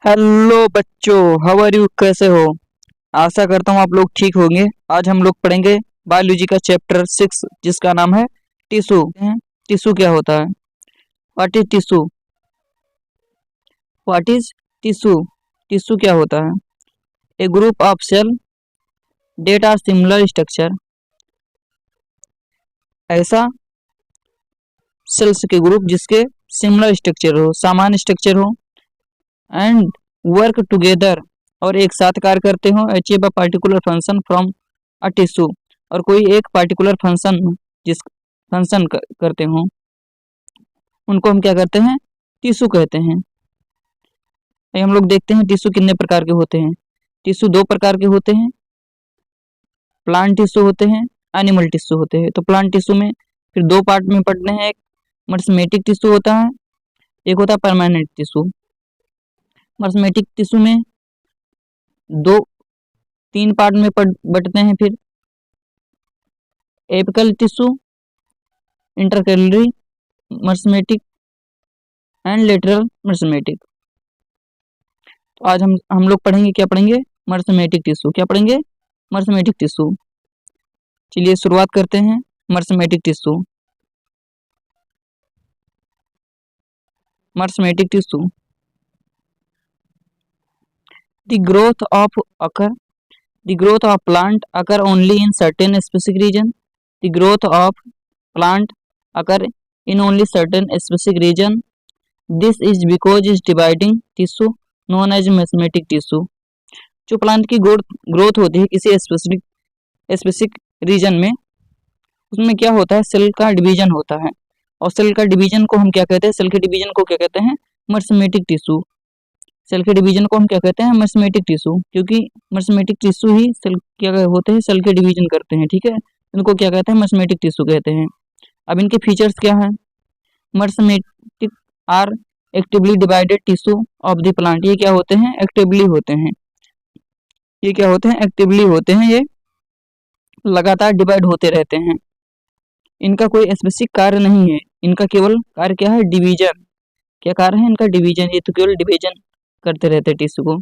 Hello बच्चों, how are you? कैसे हो? आशा करता हूँ आप लोग ठीक होंगे। आज हम लोग पढ़ेंगे बायोलॉजी का चैप्टर 6 जिसका नाम है टिश्यू। टिश्यू क्या होता है? What is tissue? What is tissue? Tissue क्या होता है? A group of cell that are similar structure. ऐसा सेल्स के ग्रुप जिसके सिमिलर स्ट्रक्चर हो, सामान्य स्ट्रक्चर हो, एंड वर्क टुगेदर और एक साथ कार्य करते हो, achieve a particular function from a tissue और कोई एक पार्टिकुलर फंक्शन जिस फंक्शन करते हो उनको हम क्या कहते हैं? टिश्यू कहते हैं। हम लोग देखते हैं टिश्यू कितने प्रकार के होते हैं। टिश्यू दो प्रकार के होते हैं, प्लांट टिश्यू होते हैं, एनिमल टिश्यू होते हैं। तो प्लांट टिश्यू में फिर दो पार्ट में पढ़ते हैं, एक मर्समेटिक टिश्यू होता है, एक होता है परमानेंट टिश्यू। मर्समेटिक टिश्यू में दो तीन पार्ट में बंटते हैं, फिर apical tissue, intercalary meristematic and lateral meristematic. तो आज हम लोग पढ़ेंगे, क्या पढ़ेंगे? Meristematic tissue. क्या पढ़ेंगे? Meristematic tissue. चलिए शुरुआत करते हैं। Meristematic tissue. Meristematic tissue, the growth of occur the growth of plant occur only in certain specific region. The growth of plant occur in only certain specific region. This is because its dividing tissue known as mesomatic tissue. जो plant की growth होती है किसी specific reason में, उसमें क्या होता है? सेल का डिवीजन होता है। और सेल का डिवीजन को हम क्या कहते हैं? सेल के डिवीजन को क्या कहते हैं? Meristematic tissue. सेल के डिवीजन को हम क्या कहते हैं? मर्समेटिक टिश्यू, क्योंकि मर्समेटिक टिश्यू ही सेल क्या होते हैं? सेल के डिवीजन करते हैं। ठीक है, इनको क्या कहते हैं? मर्समेटिक टिश्यू कहते हैं। अब इनके फीचर्स क्या है? Meristematic are actively divided tissue of the plant. ये क्या होते हैं? एक्टिवली होते हैं। ये क्या होते हैं? एक्टिवली होते हैं। ये लगातार डिवाइड होते रहते हैं। इनका कोई स्पेसिफिक कार्य नहीं है, इनका केवल कार्य क्या है? डिवीजन। क्या कार्य है इनका? डिवीजन। ये तो केवल डिवीजन करते रहते हैं टिश्यू को।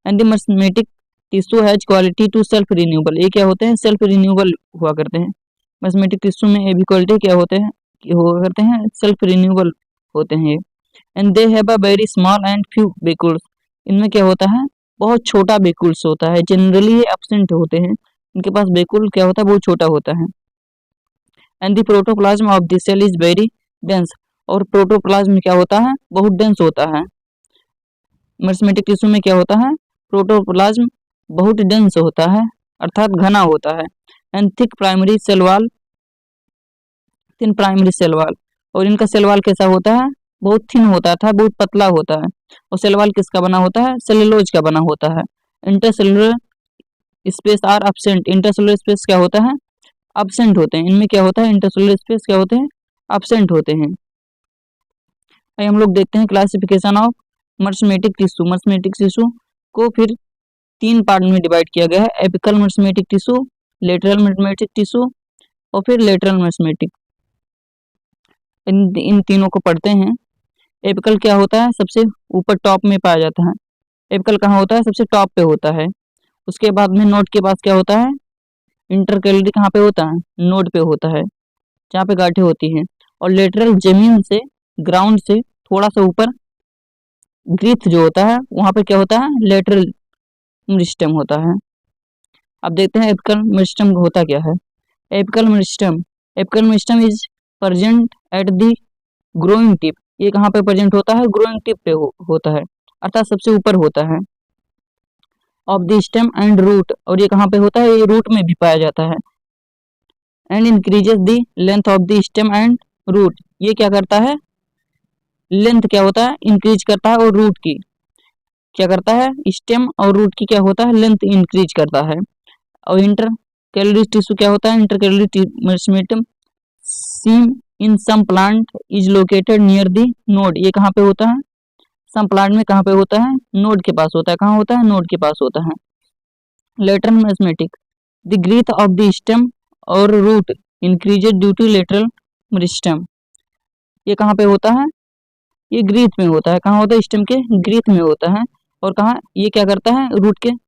And the meristematic tissue has quality to self renewable. ये क्या होते हैं? सेल्फ रिन्यूएबल हुआ करते हैं। मर्समेटिक टिश्यू में ये भी क्वालिटी क्या होते हैं? हुआ करते हैं, सेल्फ रिन्यूएबल होते हैं ये। And they have a very small and few vacuoles. इनमें क्या होता है? बहुत छोटा बेकुल्स होता है। जनरली ये एब्सेंट होते हैं, इनके पास बेकुल क्या होता है? बहुत छोटा होता है। And the protoplasm of the cell is very dense. और प्रोटोप्लाज्म क्या होता है? बहुत डेंस होता है। मर्समेटिक टिश्यू में क्या होता है? प्रोटोप्लाज्म बहुत डेंस होता है, अर्थात घना होता है। And thick primary cell wall, thin primary cell wall. और इनका सेल वॉल कैसा होता है? बहुत थिन होता था, बहुत पतला होता है। और सेल वॉल किसका बना होता है? सेलुलोज का बना होता है। Intercellular space are absent. Intercellular space क्या होता है? एब्सेंट होते हैं। इनमें क्या होता है? इंटरसेलुलर स्पेस क्या होते हैं? एब्सेंट होते हैं। हम लोग देखते हैं classification of मर्समेटिक tissue. Meristematic tissue को फिर तीन पार्ट में डिवाइड किया गया है, एपिकल मर्समेटिक टिश्यू, लेटरल मर्समेटिक टिश्यू और फिर लेटरल मर्समेटिक। इन तीनों को पढ़ते हैं। एपिकल क्या होता है? सबसे ऊपर टॉप में पाया जाता है। एपिकल कहाँ होता है? सबसे टॉप पे होता है। उसके बाद में नोड के पास क्या होता है? इंटरकेलरी कहाँ पे होता है? नोड पे होता है, जहाँ पे गांठें होती हैं। और लेटरल जमीन से, ग्राउंड से थोड़ा सा ऊपर ग्रीथ जो होता है, वहां पे क्या होता है? लेटरल मेरिस्टेम होता है। अब देखते हैं एपिकल मेरिस्टेम होता क्या है। Apical meristem is present at the growing tip. ये कहाँ पे प्रेजेंट होता है? ग्रोइंग टिप पे होता है, अर्थात सबसे ऊपर होता है। Of the stem and root. और ये कहाँ पे होता है? ये रूट में भी पाया जाता है। And increases the length of the stem and root. ये क्या करता है? लेंथ क्या होता है? इंक्रीज करता है। और रूट की क्या करता है? स्टेम और रूट की क्या होता है? लेंथ इंक्रीज करता है। और इंटर कैलोरी टिश्यू क्या होता है? Intercalary meristematic seem in some plant is located near the node. ये कहाँ पे होता है? सम प्लांट में कहाँ पे होता है? नोड के पास होता है। कहाँ होता है? नोड के पास होता है। Lateral meristematic, the growth of the stem और root increased due to lateral meristem. ये कहाँ पे होता है? ये ग्रीथ में होता है। कहाँ होता है? स्टेम के ग्रीथ में होता है। और कहाँ ये क्या करता है,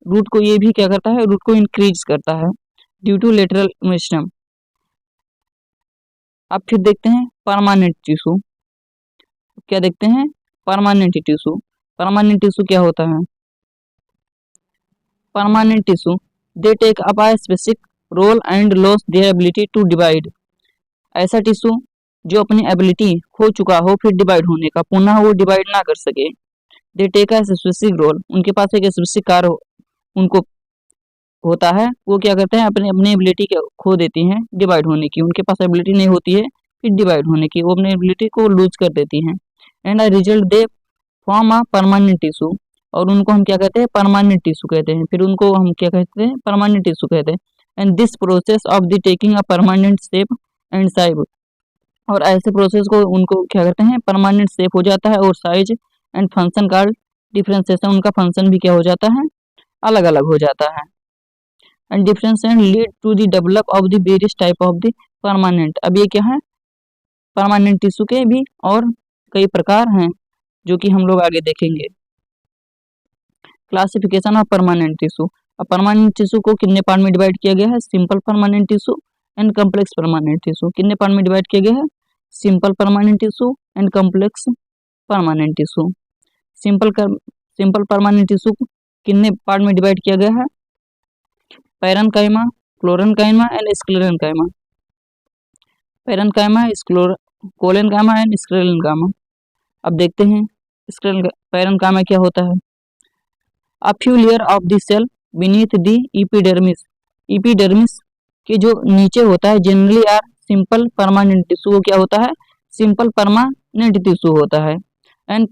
रूट को ये भी क्या करता है, रूट को इंक्रीज करता है ड्यू टू लेटरल मेरिस्टेम। अब फिर देखते हैं परमानेंट टिश्यू। क्या देखते हैं, परमानेंट टिश्यू। परमानेंट टिश्यू क्या होता है, permanent tissue they take up a specific role and loss their ability to divide. ऐसा टिश्यू जो अपनी एबिलिटी खो चुका हो फिर डिवाइड होने का, पुनः वो डिवाइड ना कर सके। They take a specific role, उनके पास एक स्पेसिफिक कार्य उनको होता है, वो क्या करते हैं, अपने अपनी एबिलिटी खो देती हैं डिवाइड होने की, उनके पास एबिलिटी नहीं होती है फिर डिवाइड होने की, वो अपनी एबिलिटी को लूज कर देती हैं। And a result they form a permanent tissue, और उनको हम क्या कहते हैं, परमानेंट टिश्यू कहते हैं, फिर उनको हम क्या कहते हैं, परमानेंट टिश्यू कहते हैं। And this process of the taking a permanent shape and size, और ऐसे प्रोसेस को उनको क्या करते हैं, परमानेंट शेप हो जाता है, और साइज एंड फंक्शन का डिफ्रेंसिएशन, उनका फंक्शन भी क्या हो जाता है, अलग अलग हो जाता है। And differentiation lead to the develop of the various type of the permanent. अब ये क्या है, परमानेंट टिश्यू के भी और कई प्रकार हैं जो कि हम लोग आगे देखेंगे। Classification of permanent tissue. अब परमानेंट टिश्यू को कितने पार्ट में डिवाइड किया गया है, simple permanent tissue and complex permanent tissue. कितने पार्ट में डिवाइड किया गया है, simple permanent tissue and complex permanent tissue. Simple permanent tissue कितने पार्ट में डिवाइड किया गया है, parenchyma, chlorenchyma and sclerenchyma. Parenchyma, collenchyma and sclerenchyma. अब देखते हैं पैरेन्काइमा क्या होता है। A few layer of the cell beneath the epidermis. Epidermis के जो नीचे होता है generally are simple permanent tissue, वो क्या होता है, सिंपल परमानेंट टिश्यू होता है। And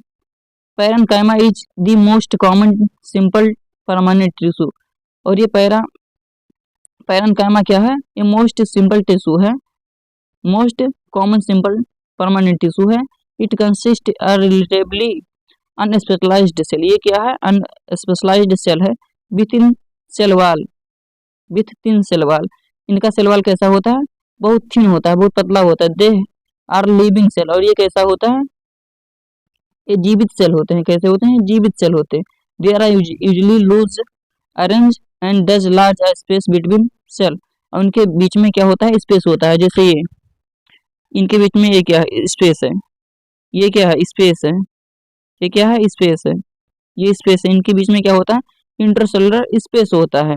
parenchyma is the most common simple permanent tissue, और ये पैरेन्काइमा क्या है, ये मोस्ट सिंपल टिश्यू है, most common simple permanent tissue है। It consist a relatively unspecialised cell, ये क्या है, अनस्पेशलाइज्ड सेल है, with in cell wall, with thin cell wall. इनका सेल वाल कैसा होता है, बहुत थिन होता है, बहुत पतला होता है। दे आर लिविंग सेल, और ये कैसा होता है, ये जीवित सेल होते हैं। कैसे होते हैं, जीवित सेल होते हैं। They are usually loose arrange and does large space between cell, और उनके बीच में क्या होता है, स्पेस होता है। जैसे ये इनके बीच में ये क्या है, स्पेस है, ये क्या है, स्पेस है, ये क्या है, स्पेस है, ये स्पेस है। इनके बीच में क्या होता है, इंटरसेलुलर स्पेस होता है।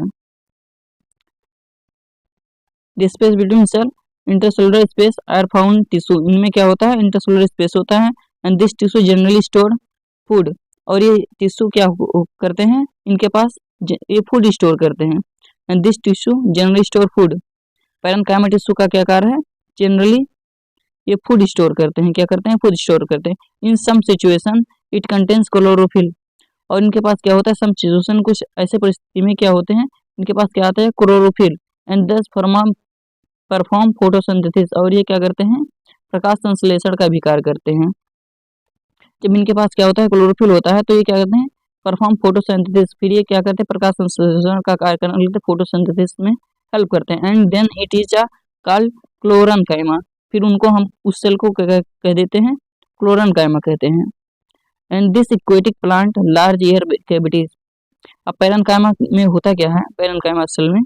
The space between cell, intercellular space are found tissue, इनमें क्या होता है, इंटरसेलुलर स्पेस होता है। And this tissue generally store food, और ये टिश्यू क्या करते हैं, इनके पास ये फूड स्टोर करते हैं। And this tissue generally store food. Parenchyma tissue का क्या कार्य है, जनरली ये फूड स्टोर करते हैं, क्या करते हैं, फूड स्टोर करते हैं। In some situation it contains chlorophyll, और इनके पास क्या होता है, सम सिचुएशन, कुछ ऐसे परिस्थिति में क्या होते हैं, इनके पास क्या आता है, क्लोरोफिल। एंड दस परफॉर्म फोटोसिंथेसिस, और ये क्या करते हैं, प्रकाश संश्लेषण का भी कार्य करते हैं। जब इनके पास क्या होता है, क्लोरोफिल होता है, तो ये क्या करते हैं, परफॉर्म फोटोसिंथेसिस, फिर ये क्या करते हैं, प्रकाश संश्लेषण का कार्य करने के लिए फोटोसिंथेसिस में हेल्प करते हैं। And then it is a called chlorenchyma, फिर उनको हम उस सेल को कह देते हैं, क्लोरेन्काइमा कहते हैं। And this aquatic plant large air cavities. अब पैरेन्काइमा में होता क्या है, पैरेन्काइमा सेल में,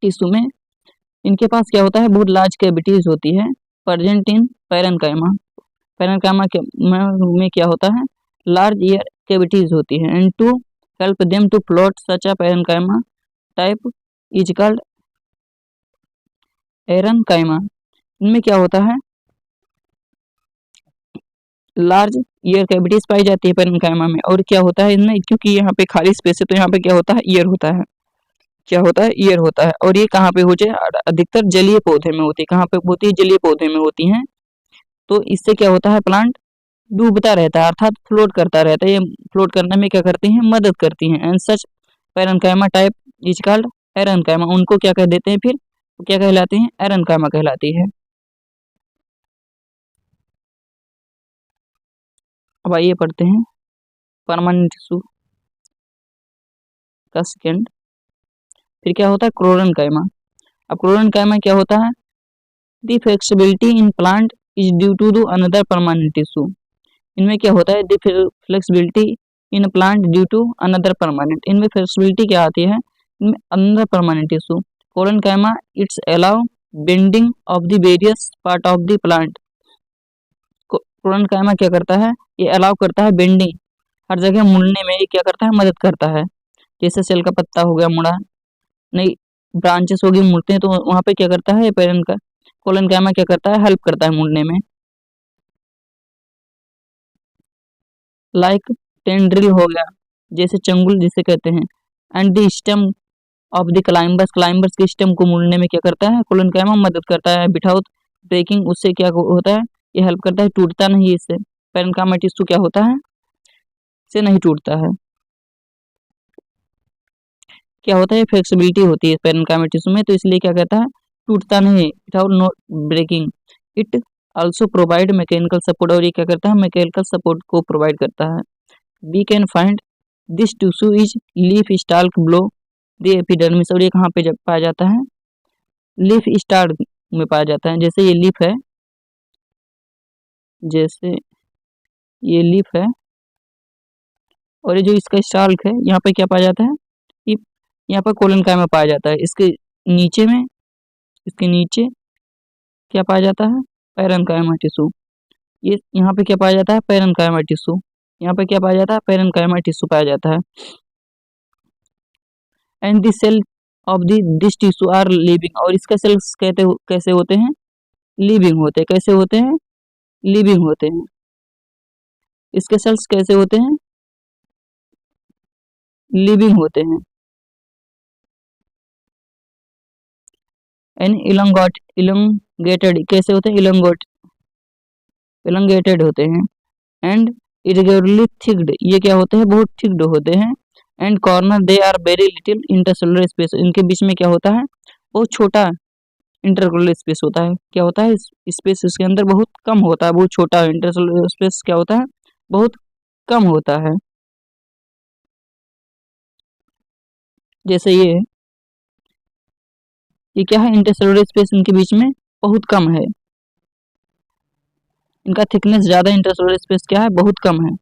टिश्यू में, इनके पास क्या होता है, बहुत लार्ज कैविटीज होती है प्रेजेंट इन पैरेन्काइमा। पैरेन्काइमा में क्या होता है, लार्ज एयर कैविटीज होती है। And to help them to float such a parenchyma type is called aerenchyma. इनमें क्या होता है, लार्ज ईयर कैविटीज पाई जाती है पैरेन्काइमा में, और क्या होता है इनमें, क्योंकि यहाँ पे खाली स्पेस है तो यहाँ पे क्या होता है, ईयर होता है, क्या होता है, ईयर होता है। और ये कहाँ पे हो जाए, अधिकतर जलीय पौधे में होती है। कहाँ पे होती है, जलीय पौधे में होती हैं। तो इससे क्या होता है, प्लांट डूबता रहता है, अर्थात फ्लोट करता रहता है। ये फ्लोट करने में क्या करती हैं, मदद करती हैं। And such parenchyma type is called एरेन्काइमा, उनको क्या कह देते हैं, फिर क्या कहलाते हैं, एरेन्काइमा कहलाती है। अब आइए पढ़ते हैं परमानेंट टिश्यू का सेकेंड। फिर क्या होता है, क्लोरेन्काइमा। अब क्लोरेन्काइमा क्या होता है, the flexibility in plant is due to the another permanent tissue. इनमें क्या होता है, the flexibility in plant due to another permanent, इनमें फ्लेक्सिबिलिटी क्या आती है, इनमें another permanent tissue. Collenchyma it's allow bending of the various part of the plant. Collenchyma क्या करता है, ये अलाउ करता है बेंडिंग, हर जगह मुड़ने में ये क्या करता है, मदद करता है। जैसे सेल का पत्ता हो गया मुड़ा, नई ब्रांचेस होगी मुड़ते हैं, तो वहाँ पे क्या करता है, पेरेंट का कोलेनकाइमा क्या करता है, हेल्प करता है मुड़ने में। लाइक टेंड्रिल हो गया, जैसे चंगुल जिसे कहते हैं। And the stem of the climbers, climbers के स्टेम को मुड़ने में क्या करता है, कोलेनकाइमा मदद करता है। विदाउट ब्रेकिंग, उससे क्या होता है, ये हेल्प करता है, टूटता नहीं इससे। पेरेन्काइमा टिश्यू क्या होता है, से नहीं टूटता है। क्या होता है, फ्लेक्सिबिलिटी होती है पेरेन्काइमा टिश्यू में, तो इसलिए क्या कहता है, टूटता नहीं without no breaking. It also provide mechanical support, और ये क्या करता है, मैकेनिकल सपोर्ट को प्रोवाइड करता है। We can find this tissue is leaf stalk below the epidermis, और ये कहाँ पे पाया जाता है, लीफ स्टाल्क में पाया जाता है। जैसे ये लीफ है, जैसे ये लीफ है, और ये जो इसका स्टाल्क है, यहाँ पे क्या पाया जाता है, ये यहाँ पर कोलेनकाइमा पाया जाता है। इसके नीचे में, इसके नीचे क्या पाया जाता है, पेरेन्काइमा टिश्यू। ये यहाँ पे क्या पाया जाता है, पेरेन्काइमा टिश्यू। यहाँ पे क्या पाया जाता है, पेरेन्काइमा टिश्यू पाया जाता है। And the cell of this tissue are living, और इसका सेल्स कैसे होते हैं, लिविंग होते हैं। कैसे होते हैं, लिविंग होते हैं। इसके सेल्स कैसे होते हैं, लिविंग होते हैं। एंड इलोंगेटेड, कैसे होते हैं, इलोंगेटेड होते हैं। एंड इरेगुलरली थिक्ड, ये क्या होते हैं, बहुत थिक्ड होते हैं। And corner they are very little intercellular space, इनके बीच में क्या होता है, बहुत छोटा इंटरसेलुलर स्पेस होता है। क्या होता है, स्पेस इसके अंदर बहुत कम होता है, बहुत छोटा इंटरसेलुलर स्पेस क्या होता है, बहुत कम होता है। जैसे ये क्या है, इंटरसेलुलर स्पेस इनके बीच में बहुत कम है, इनका थिकनेस ज़्यादा, इंटरसेलुलर स्पेस क्या है, बहुत कम है।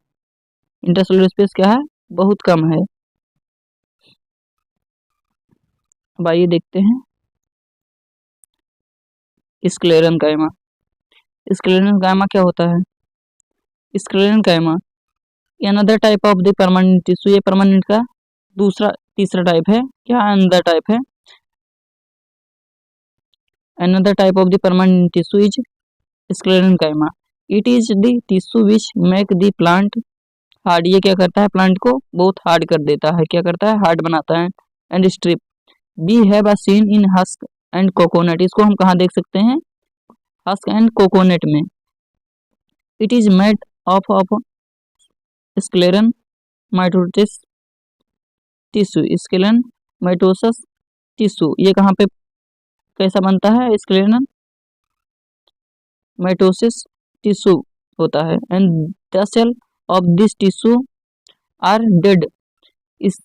इंटरसेलुलर स्पेस क्या है, बहुत कम है। अब आइए देखते हैं स्क्लेरेनकाइमा। स्क्लेरेनकाइमा क्या होता है, sclerenchyma another type of the permanent tissue, ये परमानेंट का तीसरा टाइप है। क्या अनदर टाइप है, another type of the permanent tissue is sclerenchyma. It is the tissue which make the plant hard, ये क्या करता है, प्लांट को बहुत हार्ड कर देता है, क्या करता है, हार्ड बनाता है। And strip, we have seen in husk and coconut, इसको हम कहाँ देख सकते हैं, हस्क एंड कोकोनट में। It is made of sclerenchymatous tissue, sclerenchymatous tissue, ये कहाँ पे कैसा बनता है, स्क्लेरन माइटोसिस टिश्यू होता है। And the cell of this tissue are dead, इस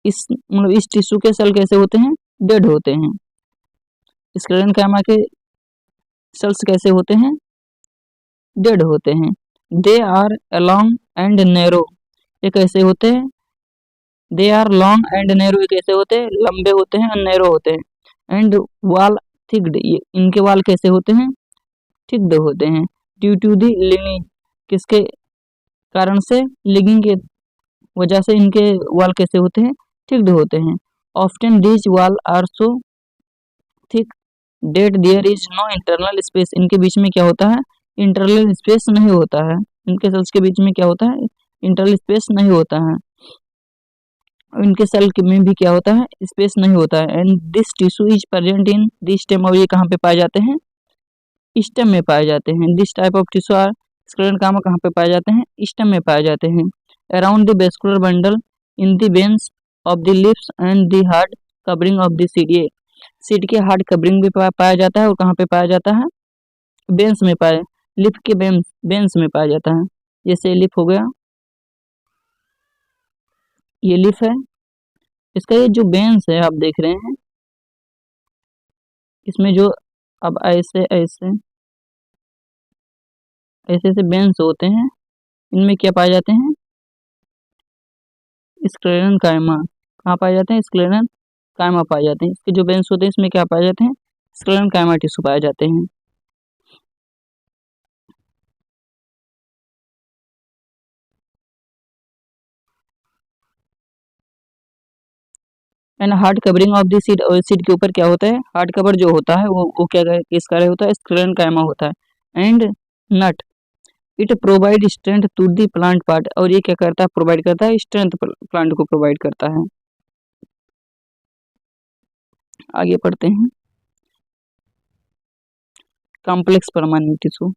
मतलब इस टिश्यू के सेल कैसे होते हैं, डेड होते हैं। स्क्लेरेनकाइमा के सेल्स कैसे होते हैं, डेड होते हैं। They are long and narrow, ये कैसे होते हैं, they are long and narrow, ये कैसे होते हैं, लंबे होते हैं और नैरो होते हैं। एंड वाल थिक्ड, ये इनके वाल कैसे होते हैं, थिक्ड होते हैं। ड्यू टू दी लिंगिंग, किसके कारण से, लिंगिंग के वजह से इनके वाल कैसे होते हैं, थिक्ड होते हैं। Often these wall are so thick that there is no internal space, इनके बीच में क्या होता है, इंटरनल स्पेस नहीं होता है। इनके सेल्स के बीच में क्या होता है, इंटरनल स्पेस नहीं होता है। इनके सेल में भी क्या होता है, स्पेस नहीं होता है। And this tissue is present in this stem, और ये कहाँ पे पाए जाते हैं, स्टेम में पाए जाते हैं। This type of tissue are sclerenchyma कहाँ पे पाए जाते हैं, स्टेम में पाए जाते हैं। Around the vascular bundle in the veins of the lips and the hard covering of the seed, ये सीड के हार्ड कवरिंग भी पाया जाता है। और कहाँ पे पाया जाता है, बेंस में पाया, लिप के बेंस में पाया जाता है। जैसे लिप हो गया, ये लिप है, इसका ये जो बेंस है आप देख रहे हैं, इसमें जो अब ऐसे ऐसे ऐसे ऐसे बेंस होते हैं, इनमें क्या पाए जाते हैं, स्क्लेरन कायमा कहाँ पाए जाते हैं? स्क्लेरन कायमा पाए जाते हैं। इसके जो बेंस होते हैं इसमें क्या पाए जाते हैं? स्क्लेरन कायमा टिश्यू पाए जाते हैं। And hard covering of the seed, और सीड के ऊपर क्या होता है? हार्ड कवर जो होता है वो क्या किस कार्य होता है? स्क्लेरन कायमा होता है। And not it provide strength to the plant part, और ये क्या करता है? प्रोवाइड करता है स्ट्रेंथ प्लांट को प्रोवाइड करता है। आगे पढ़ते हैं। कॉम्प्लेक्स परमानेंट टिश्यू,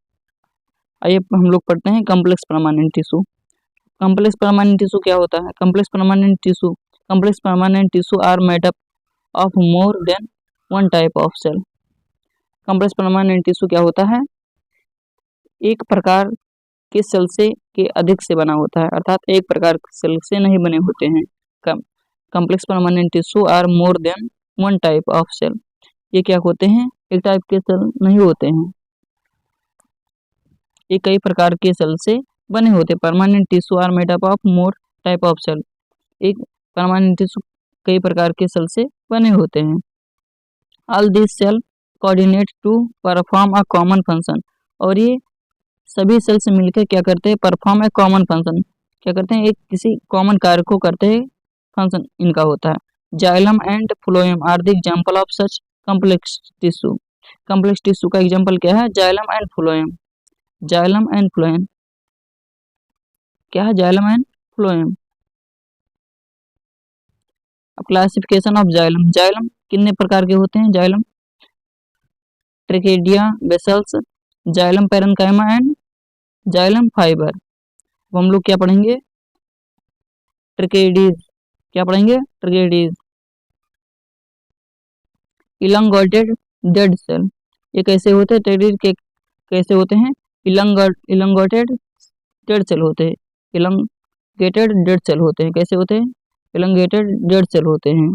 आइए हम लोग पढ़ते हैं complex permanent tissue. Complex permanent tissue क्या होता है? Complex permanent tissue are made up of more than one type of cell. Complex permanent tissue क्या होता है? एक प्रकार के सेल से के अधिक से बना होता है, अर्थात एक प्रकार के सेल से नहीं बने होते हैं। Complex permanent tissue are more than one type of cell, ये क्या होते हैं? एक टाइप के सेल नहीं होते हैं, ये कई प्रकार के सेल से बने होते। Permanent tissue are made up of more type of cell, एक परमानेंट टिश्यू कई प्रकार के सेल से बने होते हैं। All this cell coordinate to perform a common function, और ये सभी सेल्स मिलकर क्या करते हैं? परफॉर्म ए कॉमन फंक्शन, क्या करते हैं? एक किसी कॉमन कार्य को करते हैं, फंक्शन इनका होता है। Xylem and phloem are the example of such complex tissue. Complex tissue का एग्जांपल क्या है? Xylem and phloem. Xylem and phloem क्या है? Xylem and phloem. अब क्लासिफिकेशन ऑफ जाइलम, जाइलम कितने प्रकार के होते हैं? Xylem tracheids vessels, xylem parenchyma and xylem fibre. अब हम लोग क्या पढ़ेंगे? ट्रिकेडीज, क्या पढ़ेंगे? ट्रिकेडीज। इलंगेटेड डेड सेल, ये कैसे होते हैं? ट्रिकेडीज के कैसे होते हैं? इलंगेटेड डेड सेल होते हैं। इलंगेटेड डेड सेल होते हैं, कैसे होते हैं? इलंगेटेड डेड सेल होते हैं।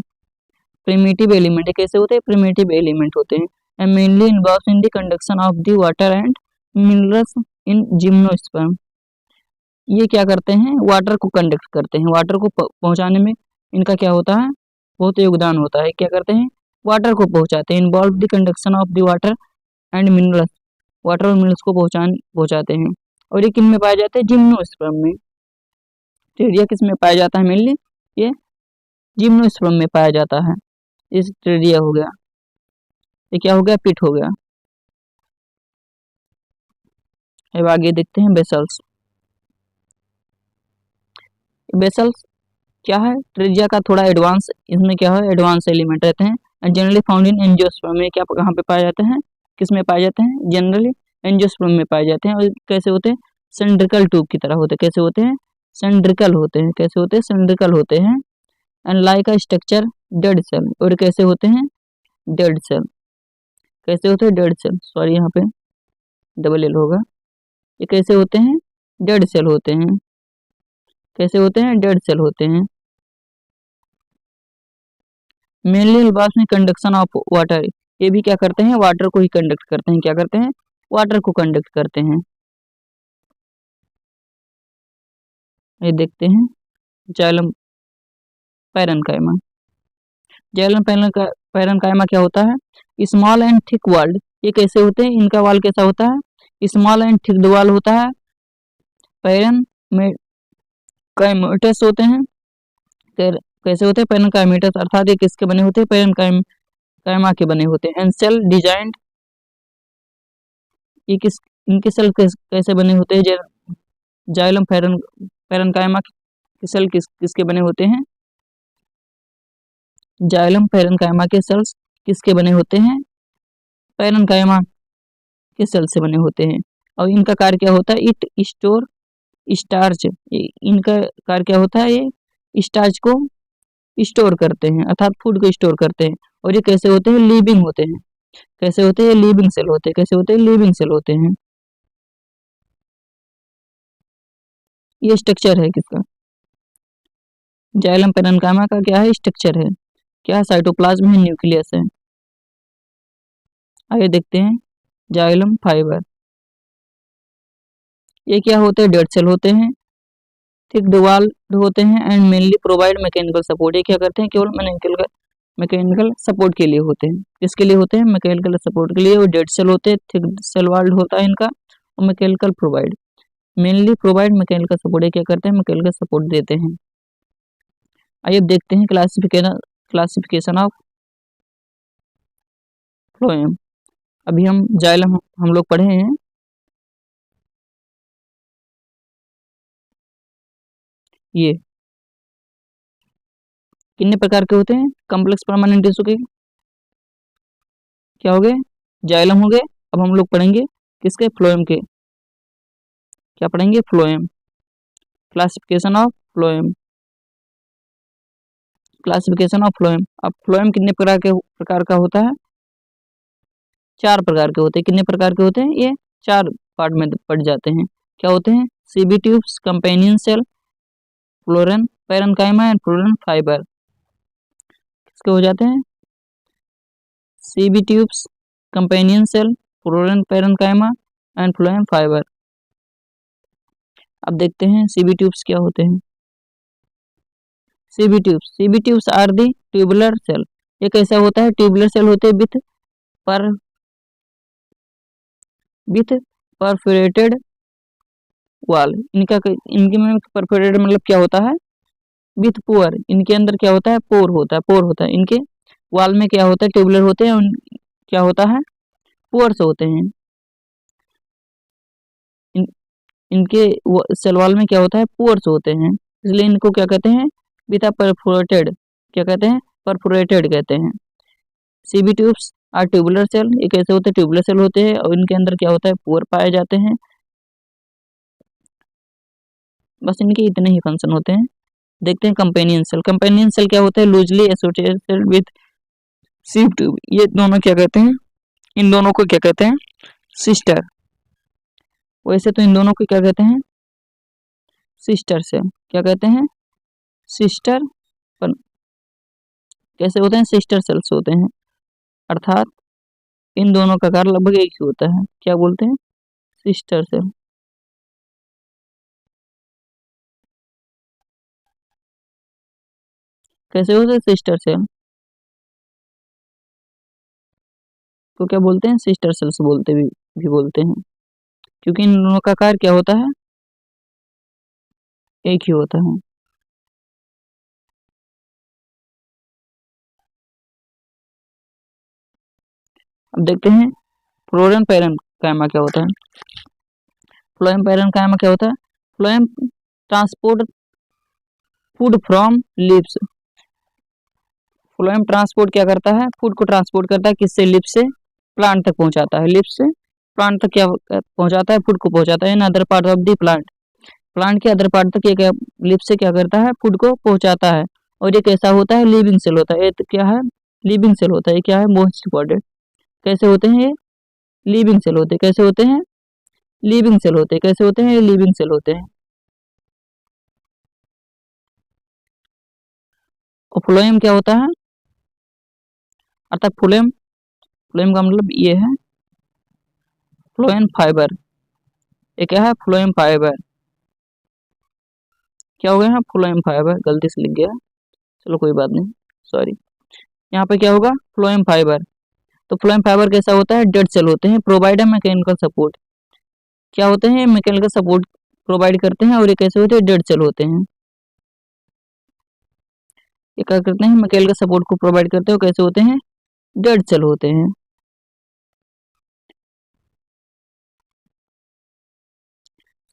प्रिमिटिव एलिमेंट कैसे होते हैं? प्रिमिटिव एलिमेंट होते हैं। And mainly involve in the conduction of the water and minerals in gymnosperm, ये क्या करते हैं? वाटर को कंडक्ट करते हैं, वाटर को पहुंचाने में इनका क्या होता है? बहुत योगदान होता है। क्या करते हैं? वाटर को पहुंचाते हैं। Involve the conduction of the water and minerals, water और मिनरल्स को पहुंचाते हैं। और ये किन में पाया जाता है? जिम्नोस्पर्म में। टेरिया किस में पाया जाता है? मेनली ये जिम्नोस्पर्म में पाया जाता है। इस टेरिया हो गया, ये क्या हो गया? पिट हो गया। अब आगे देखते हैं बेसल्स। बेसल्स क्या है? ट्रेजिया का थोड़ा एडवांस, इसमें क्या है? एडवांस एलिमेंट रहते हैं। And generally found in angiosperm में, क्या कहाँ पे पाए जाते हैं? किस में पाए जाते हैं? जनरली एंजियोस्पर्म में पाए जाते हैं। और कैसे होते हैं? सिलिंड्रिकल ट्यूब की तरह होते हैं। कैसे होते हैं? सिलिंड्रिकल होते हैं। कैसे होते हैं? सिलिंड्रिकल होते हैं। And like a structure dead cell, और कैसे होते हैं? Dead cell. कैसे होते हैं? डेड सेल, सॉरी यहाँ पे डबल एल होगा। ये कैसे होते हैं? डेड सेल होते हैं। कैसे होते हैं? डेड सेल होते हैं। मेनली इन्वॉल्व में कंडक्शन ऑफ वाटर, ये भी क्या करते हैं? वाटर को ही कंडक्ट करते हैं। क्या करते हैं? वाटर को कंडक्ट करते हैं। ये देखते हैं जाइलम पैरेन्काइमा। जाइलम पैरेन्काइमा क्या होता है? स्मॉल एंड थिक वॉल्ड, ये कैसे होते हैं? इनका वाल कैसा होता है? स्मॉल एंड थिक वाल होता है। पैरन में काइमेटस होते हैं। कैसे होते हैं? पैरेन्काइमेटस, अर्थात ये किसके बने होते हैं? पैरेन्काइमा के बने होते हैं। एंड सेल डिजाइंड, ये किस इनके सेल कैसे बने होते हैं? जाइलम पैरेन्काइमा के सेल किसके बने होते हैं? जाइलम पैरेन्काइमा के सेल्स किसके बने होते हैं? पैरेन्काइमा के सेल से बने होते हैं। और इनका कार्य क्या होता है? इट स्टोर स्टार्च, इनका कार्य क्या होता है? ये स्टार्च को स्टोर करते हैं, अर्थात फूड को स्टोर करते हैं। और ये कैसे होते हैं? लिविंग होते हैं। कैसे होते हैं? लिविंग सेल होते हैं। कैसे होते हैं? लिविंग सेल होते हैं। ये स्ट्रक्चर है किसका? जाइलम पैरेन्काइमा का क्या है? स्ट्रक्चर है। क्या है? साइटोप्लाज्म है, न्यूक्लियस है। आइए देखते हैं जाइलम फाइबर, ये क्या होते हैं? डेड सेल होते हैं। थिक वॉल्ड होते हैं and mainly provide mechanical support. ये क्या करते हैं, केवल मैकेनिकल सपोर्ट के लिए होते हैं। किसके लिए होते हैं, मैकेनिकल सपोर्ट के लिए। वो डेड सेल होते हैं, थिक सेल वॉल्ड होता है इनका, और mechanical provide, mainly provide mechanical support. ये क्या करते हैं, मैकेनिकल सपोर्ट देते हैं। आइए अब देखते हैं क्लासिफिकेशन ऑफ फ्लोएम। अभी हम जाइलम हम लोग पढ़े हैं। ये कितने प्रकार के होते हैं, कॉम्प्लेक्स परमानेंट टिश्यू के क्या हो गए, जाइलम हो गए। अब हम लोग पढ़ेंगे किसके, फ्लोएम के। क्या पढ़ेंगे, phloem, classification of phloem, classification of phloem. अब फ्लोएम कितने प्रकार का होता है, 4 प्रकार के होते हैं। कितने प्रकार के होते हैं, ये 4 पार्ट में पढ़ जाते हैं। क्या होते हैं, sieve tubes, companion cell, phloem parenchyma and phloem fibre. किसके हो जाते हैं, sieve tubes, companion cell, phloem parenchyma and phloem fibre. अब देखते हैं सीबी ट्यूब्स क्या होते हैं। Sieve tubes are the tubular cell. ये कैसा होता है, ट्यूबुलर सेल होते हैं विथ परफोरेटेड वॉल। इनके में परफोरेटेड मतलब क्या होता है, विथ पोर। इनके अंदर क्या होता है, पोर होता है। इनके वॉल में क्या होता है, ट्यूबुलर होते हैं, क्या होता है, पोर्स होते हैं। इनके सेल वॉल में क्या होता है, पोर्स होते हैं, इसलिए इनको क्या कहते हैं, विथ परफोरेटेड, क्या कहते हैं, परफोरेटेड कहते हैं। Sieve tubes are tubular cell. ये कैसे होते हैं, ट्यूबुलर सेल होते हैं, और इनके अंदर क्या होता है, पोर पाए जाते हैं। बस इनके इतने ही फंक्शन होते हैं। देखते हैं कंपेनियन सेल। कंपेनियन सेल क्या होता है, loosely associated with sieve tube. ये दोनों क्या कहते हैं, इन दोनों को क्या कहते हैं, सिस्टर। वैसे तो इन दोनों को क्या कहते हैं, सिस्टर सेल। क्या कहते हैं, सिस्टर, पर कैसे होते हैं, सिस्टर सेल्स होते हैं। अर्थात इन दोनों का आकार लगभग एक ही होता है। क्या बोलते हैं, सिस्टर सेल। कैसे होते हैं, सिस्टर सेल तो क्या बोलते हैं, सिस्टर सेल्स भी बोलते हैं, क्योंकि इन दोनों का आकार क्या होता है, एक ही होता है। अब देखते हैं फ्लोएम पैरेन्काइमा क्या होता है। फ्लोएम पैरेन्काइमा क्या होता है, phloem transport food from lips. Phloem transport क्या करता है, फूड को ट्रांसपोर्ट करता है, किससे, लिप्स से प्लांट तक पहुंचाता है। लिप्स से प्लांट तक क्या पहुंचाता है, फूड को पहुंचाता है in other part of the plant. Plant के अदर पार्ट तक ये क्या, लिप्स से क्या करता है, फूड को पहुंचाता है। और ये कैसा होता है, लिविंग सेल होता है। ये तो क्या है, लिविंग सेल होता है। ये क्या है, मोस्ट इंपॉर्टेंट। कैसे होते हैं ये, लिविंग सेल होते हैं। कैसे होते हैं, लिविंग सेल होते हैं। कैसे होते हैं, ये लिविंग सेल होते हैं। और फ्लोएम क्या होता है, अर्थात फ्लोएम फ्लोएम का मतलब ये है, फ्लोएम फाइबर। ये क्या है, फ्लोएम फाइबर। क्या हो गया है, फ्लोएम फाइबर, गलती से लिख गया, चलो कोई बात नहीं, सॉरी। यहाँ पे क्या होगा, फ्लोएम फाइबर। तो फ्लोएम फाइबर कैसा होता है, डेड सेल होते हैं, प्रोवाइड मैकेनिकल सपोर्ट। क्या होते हैं, मैकेनिकल सपोर्ट प्रोवाइड करते हैं, और ये कैसे होते हैं, डेड सेल होते हैं। ये क्या करते हैं, मैकेनिकल सपोर्ट को प्रोवाइड करते हैं, और कैसे होते हैं, डेड सेल होते हैं।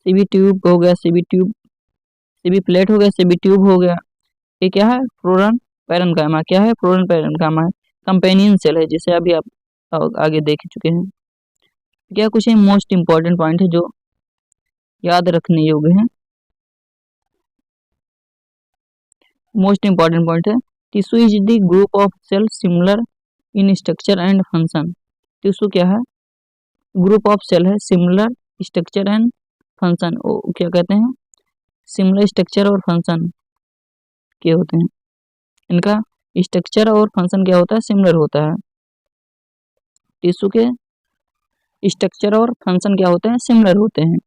सीबी ट्यूब हो गया, सीबी प्लेट हो गया, सीबी ट्यूब हो गया। ये क्या है, फ्लोरम पैरेन्काइमा। क्या है, फ्लोरम पैरेन्काइमा है, कंपेनियन सेल है, जिसे अभी आप आगे देख चुके हैं। क्या कुछ मोस्ट इंपॉर्टेंट पॉइंट है जो याद रखने योग्य है। मोस्ट इंपॉर्टेंट पॉइंट है, tissue is the group of cell similar in structure and function. Tissue क्या है, ग्रुप ऑफ सेल है, सिमिलर स्ट्रक्चर एंड फंक्शन। क्या कहते हैं, सिमिलर स्ट्रक्चर और फंक्शन के होते हैं। इनका स्ट्रक्चर और फंक्शन क्या होता है, सिमिलर होता है। टिश्यू के स्ट्रक्चर और फंक्शन क्या होते हैं, सिमिलर होते हैं।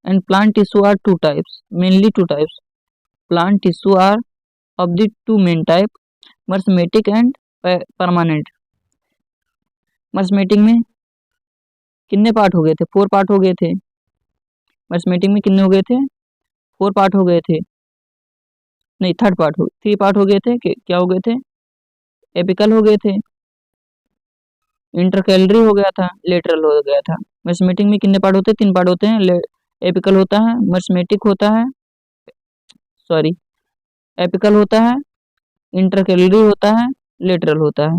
And plant tissue are 2 types, mainly 2 types. Plant tissue are of the two main type, meristematic and permanent. मर्समेटिक में कितने पार्ट हो गए थे? 4 पार्ट हो गए थे। मर्समेटिक में कितने हो गए थे? 4 पार्ट हो गए थे, नहीं 3 पार्ट हो 3 पार्ट हो गए थे। क्या हो गए थे? एपिकल हो गए थे, इंटरकैलरी हो गया था, लेटरल हो गया था। मर्समेटिक में कितने पार्ट होते हैं? 3 पार्ट होते हैं। एपिकल होता है, मर्समेटिक होता है, सॉरी एपिकल होता है, इंटरकैलरी होता है, लेटरल होता है।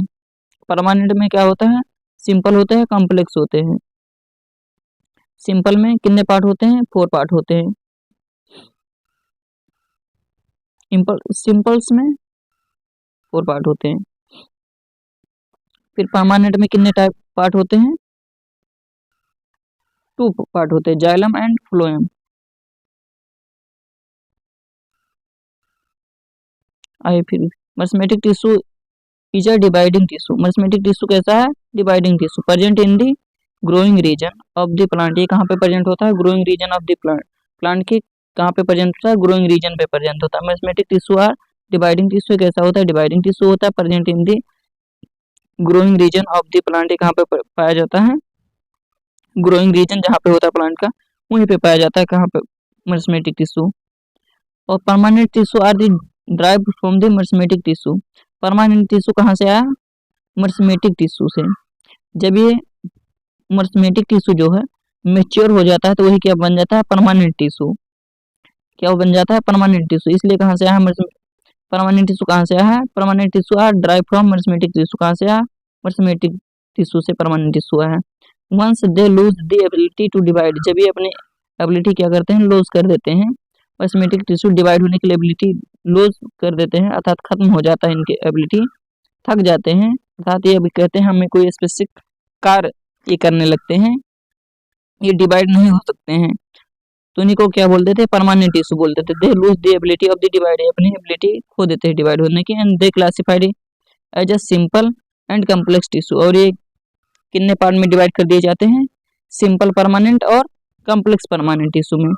परमानेंट में क्या होता है? सिंपल होते हैं, कॉम्प्लेक्स होते हैं। सिंपल में कितने पार्ट होते हैं? 4 पार्ट होते हैं। सिंपल्स में 4 पार्ट होते हैं। फिर परमानेंट में कितने टाइप पार्ट होते हैं? 2 पार्ट होते हैं, जाइलम एंड फ्लोएम। आइए फिर, meristematic tissue is a dividing tissue. Meristematic tissue कैसा है? Dividing tissue, present in the growing region of the plant. ये कहाँ पे प्रेजेंट होता है? Growing region of the plant. Plant के कहाँ पे प्रेजेंट होता है? ग्रोइंग रीजन पे प्रेजेंट होता है। Meristematic tissue are dividing tissue कैसा होता है? डिवाइडिंग टिश्यू होता है, present in the growing region of the plant. ये कहाँ पे पाया जाता है? ग्रोइंग रीजन जहाँ पे होता है प्लांट का, वहीं पे पाया जाता है। कहाँ पे? Meristematic tissue. और permanent tissue are the derived from the meristematic tissue. Permanent tissue कहाँ से आया? मर्समेटिक टिश्यू से। जब ये मर्समेटिक टिश्यू जो है मेच्योर हो जाता है तो वही क्या बन जाता है? Permanent tissue. क्या बन जाता है? Permanent tissue. इसलिए कहाँ से आया? परमानेंट टिश्यू कहाँ से आया है? Permanent tissue are derive from meristematic tissue. कहाँ से आया? मर्समेटिक टिश्यू से परमानेंट टिश्यू आया है। Once they loose the ability to divide, जब ये अपनी एबिलिटी क्या करते हैं? लूज कर देते हैं। मर्समेटिक टिश्यू डिवाइड होने के लिए एबिलिटी लूज कर देते हैं, अर्थात खत्म हो जाता है इनकी एबिलिटी, थक जाते हैं, अर्थात ये अभी कहते हैं हमें कोई स्पेसिफिक कार्य ये करने लगते हैं, ये डिवाइड नहीं हो सकते हैं, तो इन्हीं को क्या बोलते थे? परमानेंट टिश्यू बोलते थे। They loose the ability of the divide, अपनी एबिलिटी खो देते हैं डिवाइड होने की। And they classified as a simple and complex tissue. और ये कितने पार्ट में डिवाइड कर दिए जाते हैं? सिंपल परमानेंट और कम्प्लेक्स परमानेंट टिश्यू में।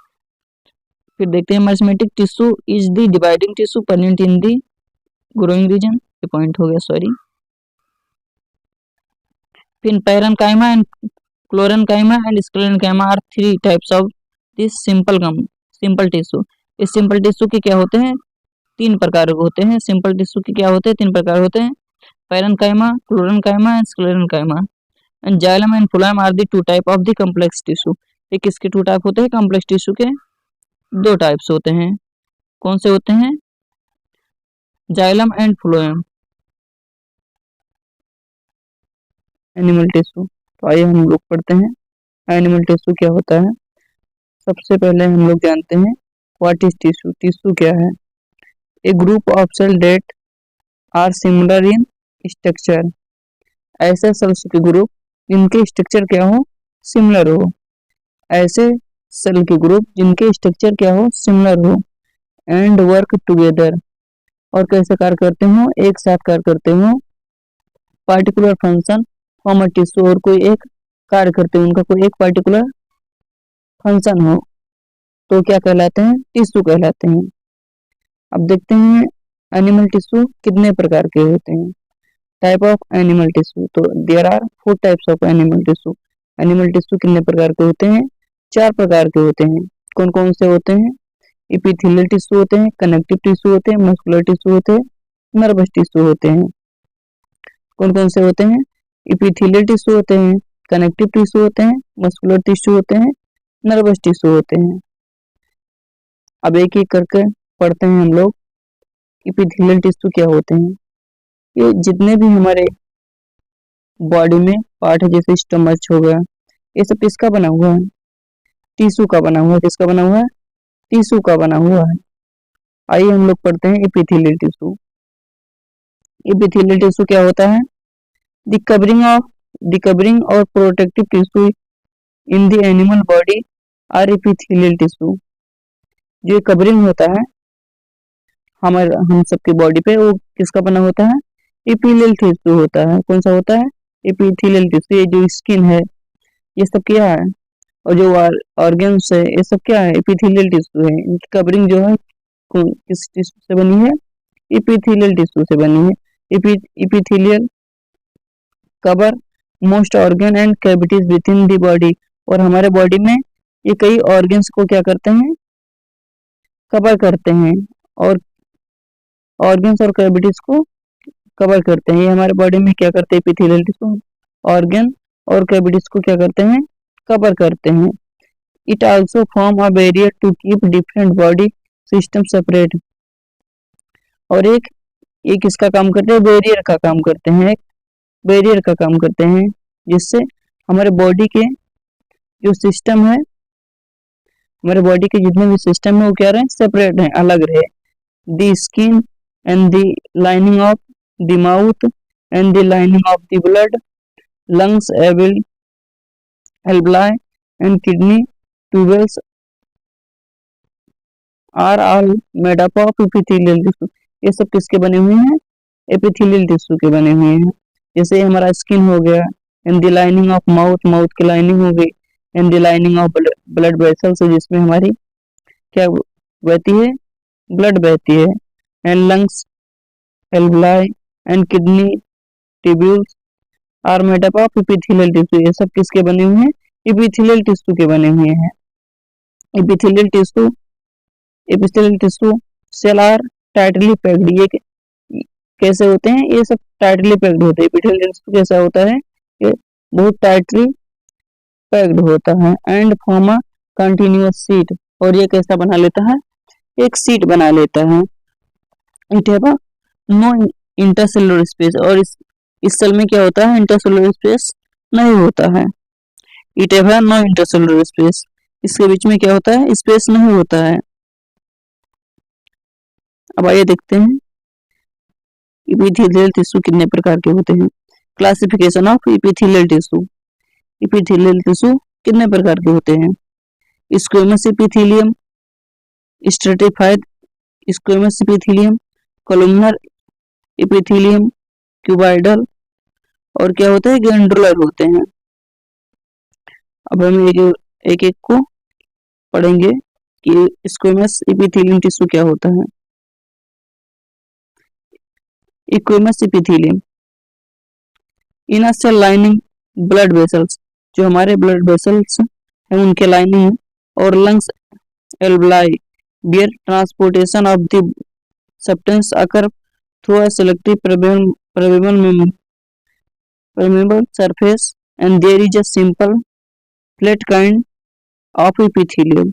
फिर देखते हैं, meristematic tissue is the dividing tissue present in the growing region. ये पॉइंट हो गया, सॉरी। फिर parenchyma and collenchyma and sclerenchyma are 3 types of this simple tissue. इस सिंपल टिश्यू के क्या होते हैं? 3 प्रकार के होते हैं। सिंपल टिश्यू के क्या होते हैं? 3 प्रकार होते हैं, parenchyma, chlorenchyma and sclerenchyma. And xylem and phloem are the 2 type of the complex tissue. ये किसके 2 टाइप होते हैं? कॉम्प्लेक्स टिश्यू के 2 टाइप्स होते हैं। कौन से होते हैं? Xylem and phloem. Animal tissue, तो आइए हम लोग पढ़ते हैं एनिमल टिश्यू क्या होता है। सबसे पहले हम लोग जानते हैं व्हाट इज टिश्यू। टिश्यू क्या है? A group of cell that are similar in structure. ऐसे सेल्स के ग्रुप जिनके स्ट्रक्चर क्या हो? सिमिलर हो। ऐसे सेल के ग्रुप जिनके स्ट्रक्चर क्या हो? सिमिलर हो। एंड वर्क टुगेदर, और कैसे कार्य करते हो? एक साथ कार्य करते हो। Particular function form a tissue, और कोई एक कार्य करते हैं, उनका कोई एक पार्टिकुलर फंक्शन हो तो क्या कहलाते हैं? टिश्यू कहलाते हैं। अब देखते हैं एनिमल टिश्यू कितने प्रकार के होते हैं। टाइप ऑफ एनिमल टिश्यू, तो there are 4 types of animal tissue. Animal tissue कितने प्रकार के होते हैं? 4 प्रकार के होते हैं। कौन कौन से होते हैं? एपिथेलियल टिश्यू होते हैं, कनेक्टिव टिश्यू होते हैं, मस्कुलर टिश्यू होते हैं, नर्वस टिश्यू होते हैं। कौन कौन से होते हैं? एपिथेलियल टिश्यू होते हैं, कनेक्टिव टिश्यू होते हैं, मस्कुलर टिश्यू होते हैं, नर्वस टिश्यू होते हैं। अब एक एक करके पढ़ते हैं हम लोग। एपिथेलियल टिश्यू क्या होते हैं? ये जितने भी हमारे बॉडी में पार्ट है, जैसे स्टमच हो गया, ये सब किसका बना हुआ है? टिश्यू का बना हुआ है। किसका बना हुआ है? टिश्यू का बना हुआ है। आइए हम लोग पढ़ते हैं एपिथेलियल टिश्यू। एपिथेलियल टिश्यू क्या होता है? द कवरिंग और protective tissue in the animal body are epithelial tissue. जो कवरिंग होता है हमारे हम सबके बॉडी पे, वो किसका बना होता है? एपिथेलियल टिश्यू होता है। कौन सा होता है? Epithelial tissue. ये जो स्किन है ये सब क्या है, और जो ऑर्गन्स है ये सब क्या है? एपिथेलियल टिश्यू है। इनकी कवरिंग जो है किस टिश्यू से बनी है? इपिथेलियल टिश्यू से बनी है। Epithelial cover most organ and cavities with in the body, और हमारे बॉडी में ये कई ऑर्गन्स को क्या करते हैं? कवर करते हैं, और ऑर्गन्स और कैविटीज को कवर करते हैं। ये हमारे बॉडी में क्या करते हैं? एपिथेलियल टिश्यू ऑर्गन और कैविटीज को क्या करते हैं? कवर करते हैं। It also form a barrier to keep different body system separate, और एक इसका काम करते हैं, बैरियर का काम करते हैं, एक बैरियर का काम करते हैं, जिससे हमारे बॉडी के जो सिस्टम है, हमारे बॉडी के जितने भी सिस्टम है वो क्या रहे? सेपरेट है, अलग रहे। The skin and the lining of the mouth and the lining of the blood lungs, alveoli and kidney tubules are all made up of epithelial tissue। ये सब किसके बने हुए हैं? एपिथेलियल टिश्यू के बने हुए हैं। जैसे हमारा स्किन हो गया, and the lining of mouth, mouth की लाइनिंग हो गई, and the lining of blood vessels, जिसमें हमारी क्या बहती है? ब्लड बहती है, and lungs, alveoli and kidney tubules are made up of epithelial tissue. ये सब किसके बने हुए हैं? एपिथेलियल टिश्यू के बने हुए हैं। Epithelial tissue cell are tightly packed. ये कैसे होते हैं? ये सब टाइटली पैक्ड होते हैं। एपिथेलियल टिश्यू कैसा होता है? ये बहुत टाइटली पैक्ड होता है। And form a continuous sheet, और ये कैसा बना लेता है? एक शीट बना लेता है। It have a no intercellular space, और इस सेल में क्या होता है? इंटरसेलुलर स्पेस नहीं होता है। It have no intercellular space, इसके बीच में क्या होता है? स्पेस नहीं होता है। अब आइए देखते हैं एपिथेलियल टिश्यू कितने प्रकार के होते हैं। Classification of epithelial tissue. Epithelial tissue कितने प्रकार के होते हैं? Squamous epithelium, stratified squamous epithelium, columnar epithelium, cuboidal, और क्या होते हैं? ग्लैंडुलर होते हैं। अब हम एक एक को पढ़ेंगे कि स्क्वेमस एपिथेलियम टिश्यू क्या होता है। Squamous epithelium in a cell lining blood vessels, जो हमारे ब्लड वेसल्स हैं उनके लाइनिंग, और lungs, alveoli, where transportation of the substance occur through a selective permeable surface, and there is a simple flat kind of epithelium।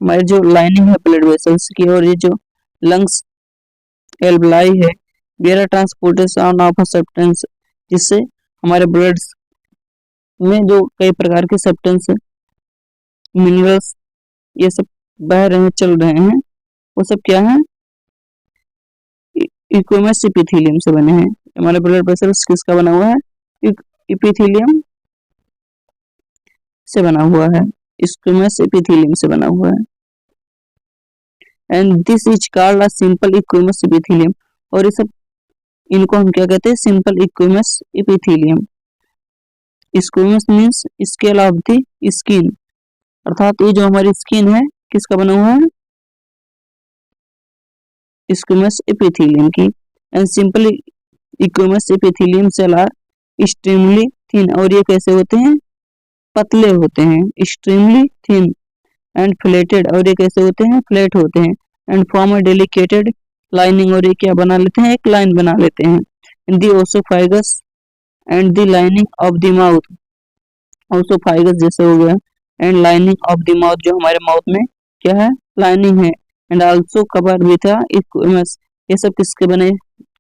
हमारी जो lining है blood vessels की, और ये जो लंग्स, एल्वुलाई है, वेयर ट्रांसपोर्टेशन ऑफ सब्सटेंस, जिससे हमारे ब्लड में जो कई प्रकार के सब्सटेंस, मिनरल्स, ये सब बह रहे हैं, चल रहे हैं, वो सब क्या है? स्क्वेमस एपिथेलियम से बने हैं। हमारे ब्लड वेसल्स किसका बना हुआ है? एपिथेलियम से बना हुआ है, स्क्वेमस एपिथेलियम से बना हुआ है। And this is called a simple squamous epithelium, और ये सब, इनको हम क्या कहते हैं? Simple squamous epithelium. Squamous means scale of the skin, अर्थात ये जो हमारी स्किन है किसका बना हुआ है? स्क्वेमस एपिथेलियम की। And simple squamous epithelium cell are extremely thin, और ये कैसे होते हैं? पतले होते हैं, एक्सट्रीमली थिन, एंड फ्लैटेड, और ये कैसे होते हैं? फ्लैट होते हैं। एंड फॉर्म अ डेलिकेटेड लाइनिंग, और ये क्या बना लेते हैं? एक लाइन बना लेते हैं। In the oesophagus and the lining of the mouth, oesophagus जैसे हो गया, and lining of the mouth, जो हमारे माउथ में क्या है? लाइनिंग है। And also cover with squamous, ये सब किसके बने?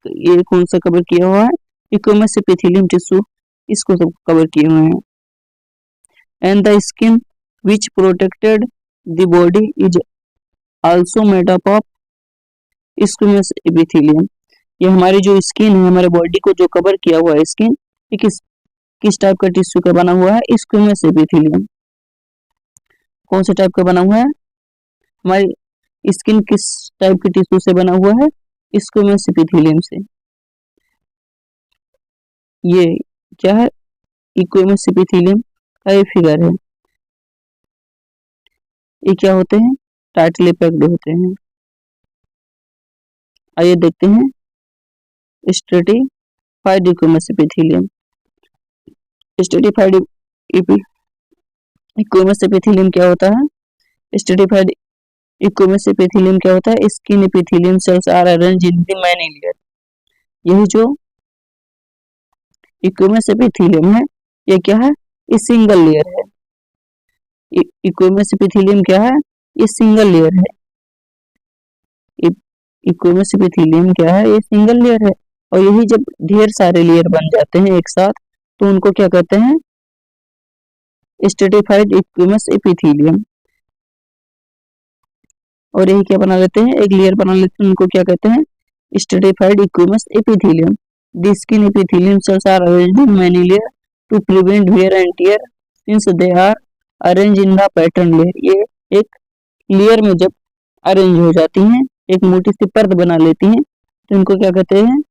ये कौन सा कवर किया हुआ है? स्क्वेमस एपिथेलियम टिश्यू, इसको सब कवर किए हुए हैं। And the skin which protected the body is also made up of squamous epithelium. ये हमारी जो स्किन है, हमारे बॉडी को जो कवर किया हुआ है स्किन, ये किस टाइप का टिश्यू का बना हुआ है? Squamous epithelium. कौन से टाइप का बना हुआ है? हमारी स्किन किस टाइप के टिश्यू से बना हुआ है? स्क्वेमस एपिथेलियम से। ये क्या है? स्क्वेमस एपिथेलियम का ये फिगर है। ये क्या होते हैं? टाइटली पैक्ड होते हैं। आइए देखते हैं stratified squamous epithelium. Stratified squamous epithelium क्या होता है? स्ट्रेटिफाइड इक्विमस एपिथेलियम क्या होता है? Skin epithelium cells are arranged in the many layer. यही जो इक्विमस एपिथेलियम है ये क्या है? ये सिंगल लेयर है। इक्विमस एपिथेलियम क्या है? ये सिंगल लेयर है। इक्विमस एपिथेलियम क्या है? ये सिंगल लेयर है। और यही जब ढेर सारे लेयर बन जाते हैं एक साथ तो उनको क्या कहते हैं? Stratified squamous epithelium. और यही क्या बना लेते हैं? एक लेयर बना लेते हैं, उनको क्या कहते हैं? Stratified squamous epithelium. The skin epithelium cells are arranged in many layers to prevent wear and tear since they are arranged in the pattern layer। ये एक लेयर में जब अरेंज हो जाती हैं, एक मोटी सी परत बना लेती हैं, तो इनको क्या कहते हैं?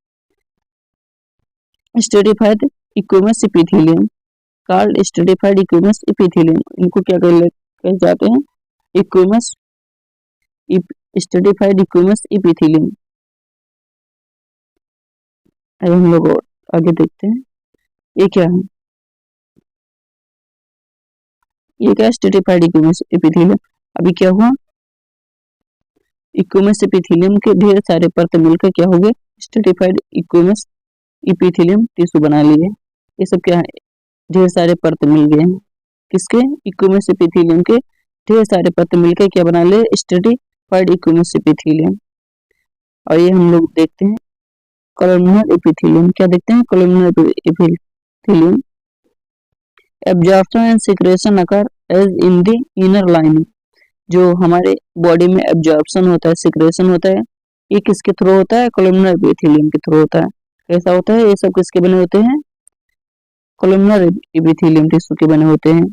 Stratified squamous epithelium. Called stratified squamous epithelium. इनको क्या कहे जाते हैं? Squamous stratified squamous epithelium. अब हम लोग और आगे देखते हैं ये क्या है। ये क्या? Stratified squamous epithelium. अभी क्या हुआ? इक्विमस एपिथेलियम के ढेर सारे परत मिलकर क्या हो गए? स्ट्रेटिफाइड इक्विमस एपिथेलियम टिश्यू बना लिए। ये सब क्या है? ढेर सारे परत मिल गए हैं। किसके? इक्विमस एपिथेलियम के ढेर सारे परत मिलकर क्या बना लिए? Stratified squamous epithelium. और ये हम लोग देखते हैं कोलमनर एपिथेलियम। क्या देखते हैं? Columnar epithelium. Absorption and secretion occur as in the inner lining. जो हमारे बॉडी में एब्जॉर्प्शन होता है, सिक्रेशन होता है, ये किसके थ्रू होता है? कोलमनर एपिथेलियम के थ्रू होता है। कैसा होता है? ये सब किसके बने होते हैं? कोलमनर एपिथेलियम टिश्यू के बने होते हैं।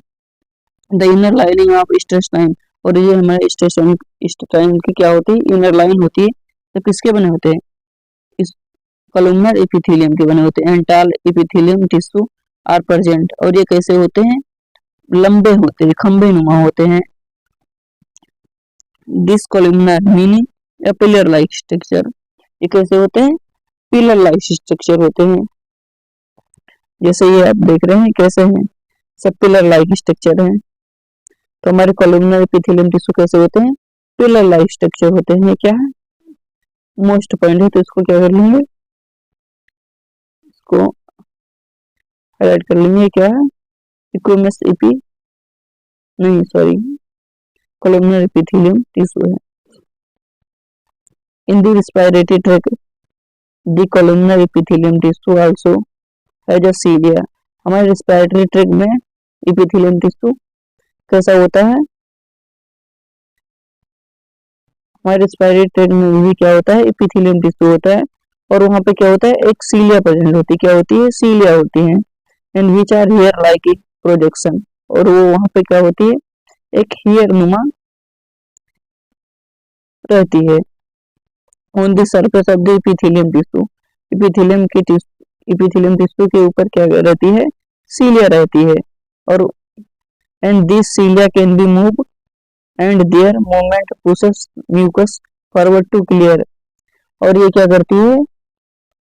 The inner lining of intestine. और ये हमारे इंटेस्टाइन की क्या होती है? इनर लाइन होती है। तो किसके बने होते हैं? इस कोलमनर एपिथेलियम के बने होते हैं। And tall epithelium tissue are present. और ये कैसे होते हैं? लंबे होते हैं, खंबे नुमा होते हैं। दिस कोलमनर मीनिंग या पिलर लाइक स्ट्रक्चर। ये कैसे होते हैं? पिलर लाइक स्ट्रक्चर होते हैं। जैसे ये आप देख रहे हैं कैसे हैं, सब पिलर लाइक स्ट्रक्चर है। तो हमारे कोलमनर एपिथेलियम टिश्यू कैसे होते हैं? पिलर लाइक स्ट्रक्चर होते हैं। क्या है? मोस्ट पॉइंट है तो इसको क्या कर लेंगे? इसको हाईलाइट कर लेंगे। क्या है? इक्विमस एपी नहीं सॉरी कोलमनर एपिथेलियम टिश्यू है। In the respiratory tract the columnar epithelium tissue also has a cilia. हमारे रेस्पिरेटरी ट्रैक्ट में एपिथेलियम टिश्यू कैसा होता है? हमारे रेस्पिरेटरी ट्रैक्ट में भी क्या होता है? एपिथेलियम टिश्यू होता है। और वहां पे क्या होता है? एक सीलिया प्रेजेंट होती है। क्या होती है? सीलिया होती है। And which are hair like projection. और वो वहां पे क्या होती है? एक हेयर नुमा रहती है। On the surface of the epithelium tissue. Epithelium tissue के ऊपर क्या रहती है? सीलिया रहती है। और and this cilia can be move and their movement pushes mucus forward to clear. और ये क्या करती है?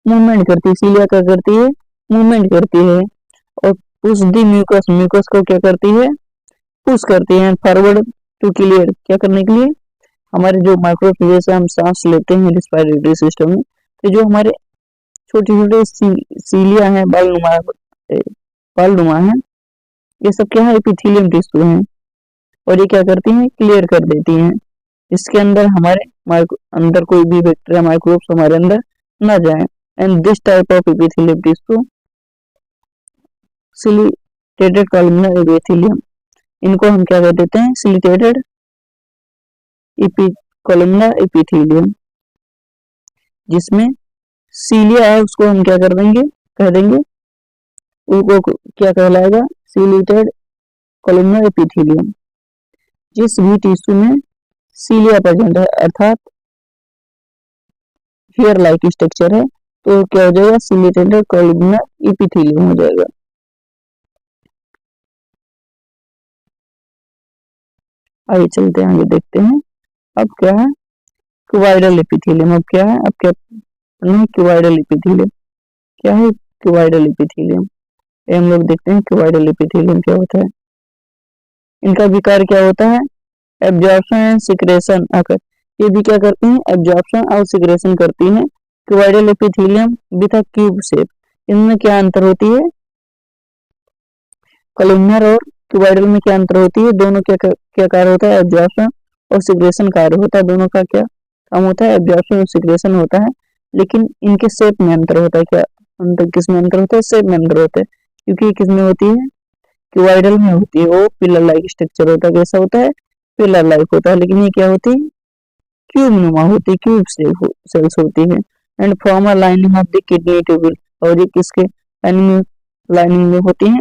मूवमेंट करती है। सीलिया क्या करती है? मूवमेंट करती है। और पुश द म्यूकस, म्यूकस को क्या करती है? पुश करती है। फॉरवर्ड टू क्लियर, क्या करने के लिए? हमारे जो माइक्रोफ्लूइड से हम सांस लेते हैं रेस्पिरेटरी सिस्टम में, तो जो हमारे छोटे छोटे सीलिया हैं, बालनुमा है, ये सब क्या है? एपिथेलियम टिश्यू है। और ये क्या करती हैं? क्लियर कर देती हैं। इसके अंदर हमारे अंदर कोई भी बैक्टीरिया, माइक्रोब्स हमारे अंदर ना जाए। And this type of epithelium tissue ciliated columnar epithelium. इनको हम क्या कह देते हैं? Ciliated columnar epithelium. जिसमें सीलिया है उसको हम क्या कर देंगे? कह देंगे वो क्या कहलाएगा? सिलिटेटेड कोलमनर एपिथेलियम। जिस भी टिश्यू में सीलिया प्रेजेंट है अर्थात हेयर लाइक स्ट्रक्चर है तो क्या हो जाएगा? सिलिटेटेड कोलमनर एपिथेलियम हो जाएगा। आइए चलते हैं आगे देखते हैं अब क्या है, क्यूबाइडल एपिथेलियम। अब क्या है, अब क्या नहीं, क्यूबाइडल एपिथेलियम क्या है, क्यूबाइडल एपिथेलियम। ये हम लोग देखते हैं क्यूबाइडल एपिथेलियम क्या होता है। इनका विकार क्या होता है, एब्जॉर्प्शन एंड सिक्रेशन आकर। ये भी क्या करती हैं, एब्जॉर्प्शन और सिक्रेशन करती हैं। Cuboidal epithelium with a cube shape, इनमें क्या अंतर होती है, कॉलमनर और क्यूबाइडल में क्या अंतर होती है, दोनों क्या कार्य होता है, एब्जॉर्प्शन और सिक्रेशन कार्य होता है। दोनों का क्या काम होता है, एब्जॉर्प्शन और सिक्रेशन होता है, लेकिन इनके शेप में अंतर होता है। क्या अंतर, किस में अंतर होता है, शेप में अंतर होता है। क्योंकि ये किस में होती है, क्यूबाइडल में होती है, वो पिलर लाइक स्ट्रक्चर होता है। कैसा होता है, पिलर लाइक होता है, लेकिन ये क्या होती है, क्यूब नुमा होती है, क्यूब सेल्स होती है। And form a lining of the kidney tube, और ये किसके लाइनिंग में होती है,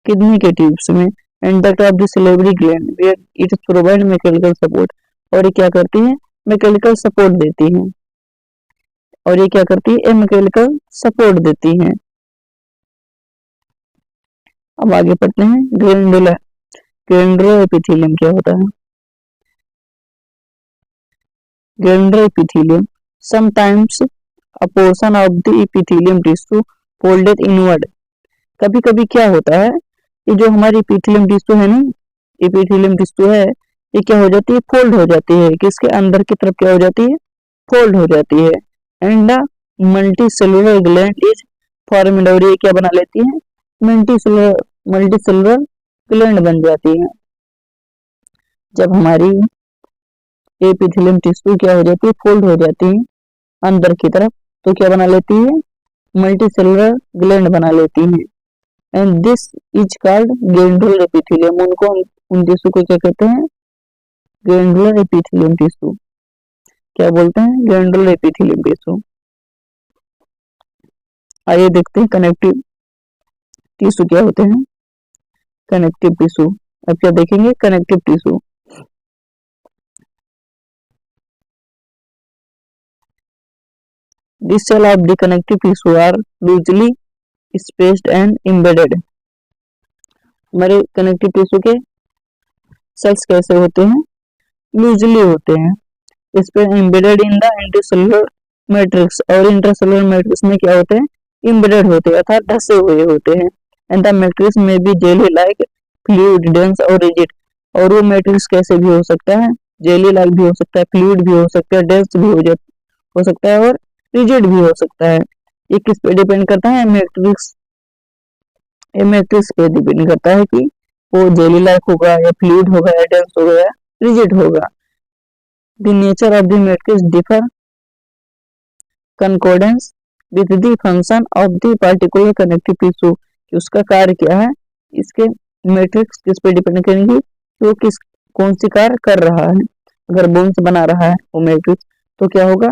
किडनी के ट्यूब्स में। And duct of the salivary gland where it provide mechanical support, और ये क्या करती है, मैकेनिकल सपोर्ट देती है। और ये क्या करती है, मैकेनिकल सपोर्ट देती है। अब आगे पढ़ते हैं, ग्लैंडुलर ग्लैंडुलर एपिथेलियम क्या होता है। Glandular epithelium sometimes a portion of the epithelium tissue folded inward. कभी कभी क्या होता है, ये जो हमारी एपिथेलियम टिश्यू है ना, एपिथेलियम टिश्यू है, ये क्या हो जाती है, फोल्ड हो जाती है। किसके अंदर की तरफ क्या हो जाती है, फोल्ड हो जाती है। And multi cellular gland is formed, और ये क्या बना लेती है, मल्टी सेलुलर ग्लैंड बन जाती है। जब हमारी एपिथेलियम टिश्यू क्या हो जाती है, फोल्ड हो जाती है अंदर की तरफ, तो क्या बना लेती है, मल्टी सेलुलर ग्लैंड बना लेती है। And this is called glandular epithelium. उनको, उन टिश्यू को क्या कहते हैं, ग्लैंडुलर एपिथेलियम टिश्यू। क्या बोलते हैं, ग्लैंडुलर एपिथेलियम टिश्यू। आइए देखते हैं कनेक्टिव टिश्यू क्या होते हैं, कनेक्टिव टिश्यू। अब क्या देखेंगे, connective tissue. This cell of the connective tissue are loosely spaced and embedded. हमारे कनेक्टिव टिश्यू के सेल्स कैसे होते हैं, लूजली होते हैं, इस पे embedded in the intercellular matrix, और इंटरसेलुलर मैट्रिक्स में क्या होते हैं, एम्बेडेड होते हैं, अर्थात ढसे हुए होते हैं। एंड द मैट्रिक्स में भी जेली लाइक, फ्लूइड, डेंस और रिजिड। और वो मैट्रिक्स कैसे भी हो सकता है, जेली लाइक भी हो सकता है, फ्लूइड भी हो सकता है, डेंस भी हो सकता है, और रिजिड भी हो सकता है। ये किस पे डिपेंड करता है, मैट्रिक्स, ये मैट्रिक्स पे डिपेंड करता है कि वो जेली लाइक होगा या फ्लूइड होगा या डेंस होगा या रिजिड होगा। The nature of the matrix differ concordance with the function of the particular connective tissue। कि उसका कार्य क्या है, इसके मैट्रिक्स किस पे डिपेंड करेंगी, तो किस, कौन सी कार्य कर रहा है। अगर बोन से बना रहा है वो मैट्रिक्स, तो क्या होगा,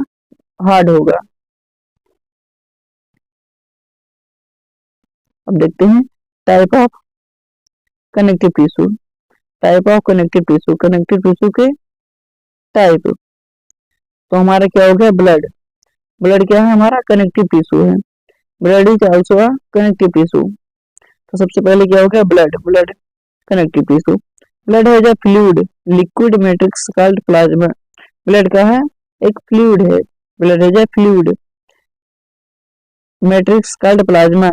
हार्ड होगा। अब देखते हैं type of connective tissue. Type of connective tissue, connective tissue के टाइप। तो हमारा क्या हो गया, ब्लड। ब्लड क्या है, हमारा कनेक्टिव टिश्यू है। Blood is also a connective tissue. तो सबसे पहले क्या हो गया, blood. Blood connective tissue. Blood है जो fluid liquid matrix called plasma. Blood का है, एक फ्लूइड है, ब्लड है जो fluid matrix called plasma.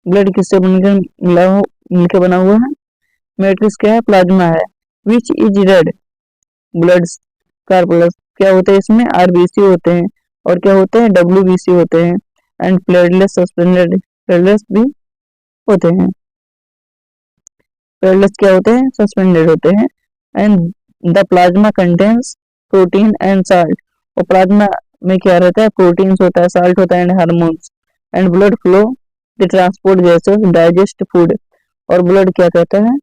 Blood किससे बनकर मिलकर बना हुआ है, मैट्रिक्स क्या है, प्लाज्मा है। विच इज रेड, ब्लड का प्लस क्या होते हैं, इसमें आरबीसी होते हैं, और क्या होते हैं, डब्ल्यूबीसी होते हैं। एंड प्लेटलेट्स सस्पेंडेड, प्लेटलेट्स भी होते हैं। प्लेटलेट्स क्या होते हैं, सस्पेंडेड होते हैं। And the plasma contains protein and salt, और प्लाज्मा में क्या रहता है, प्रोटीन्स होता है, साल्ट होता है, and hormones. And blood flow the transport gases digest food, और ब्लड क्या कहता है,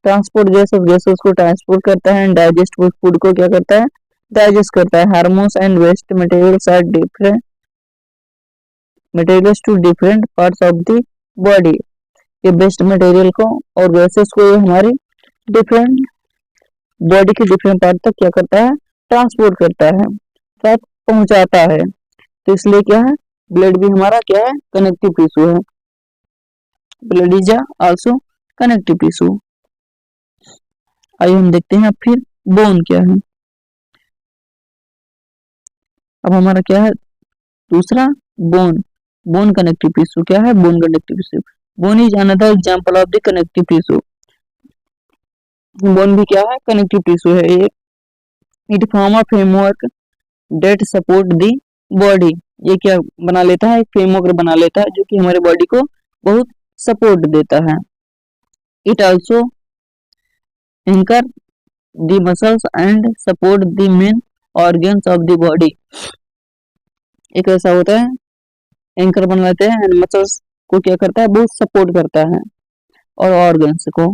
ट्रांसपोर्ट गैसेस, गैसेस को ट्रांसपोर्ट करता है, एंड डाइजेस्ट फूड को क्या करता है, डाइजेस्ट करता है। Hormones and waste materials are different materials to different parts of the body. ये वेस्ट मटेरियल को और गैसेस को ये हमारी डिफरेंट बॉडी के डिफरेंट पार्ट तक क्या करता है, ट्रांसपोर्ट करता है, साथ पहुंचाता है। तो इसलिए क्या है, ब्लड भी हमारा क्या है, कनेक्टिव टिश्यू है। Blood is also connective tissue. आइए हम देखते हैं अब फिर बोन क्या है। अब हमारा क्या है दूसरा, बोन। बोन कनेक्टिव टिश्यू क्या है, bone connective tissue. Bone is another example of the connective tissue. Bone भी क्या है, कनेक्टिव टिश्यू है ये। It form a framework that support the body. ये क्या बना लेता है, एक फ्रेमवर्क बना लेता है जो कि हमारे बॉडी को बहुत सपोर्ट देता है। It also anchor the muscles and support the main organs of the body. एक ऐसा होता है, एंकर बना लेते हैं एंड मसल्स को क्या करता है, बहुत सपोर्ट करता है और ऑर्गन्स को।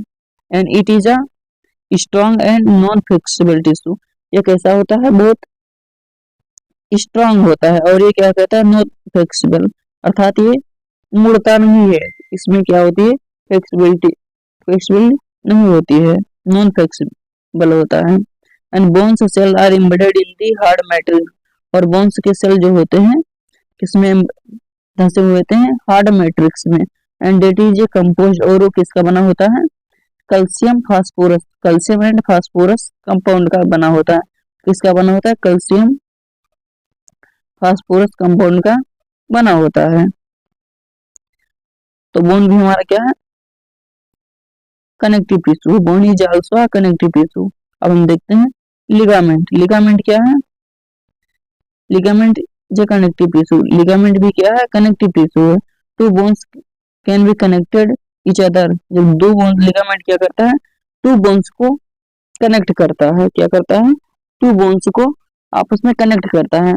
And it is a strong and non flexible tissue. ये कैसा होता है, बहुत स्ट्रांग होता है और ये क्या कहता है, नॉन फ्लेक्सिबल, अर्थात ये मुड़ता नहीं है। इसमें क्या होती है, फ्लेक्सिबिलिटी, फ्लेक्सिबल नहीं होती है, नॉन फ्लेक्सिबल होता है। And bones cell are embedded in the hard matrix. और बोन्स के सेल जो होते हैं किसमें धंसे हुए होते हैं, हार्ड मैट्रिक्स में। And that is a compose, और वो किसका बना होता है, calcium phosphorus, calcium and phosphorus compound का बना होता है। किसका बना होता है, कैल्शियम फास्फोरस कंपाउंड का बना होता है। तो बोन भी हमारा क्या है, connective tissue. Bone is also a connective tissue. अब हम देखते हैं लिगामेंट। लिगामेंट क्या है, लिगामेंट जो कनेक्टिव टिश्यू। लिगामेंट भी क्या है, कनेक्टिव टिश्यू है। Two bones can be connected each other. जब दो बोन्स, लिगामेंट क्या करता है, टू बोन्स को कनेक्ट करता है, क्या करता है, टू बोन्स को आपस में कनेक्ट करता है।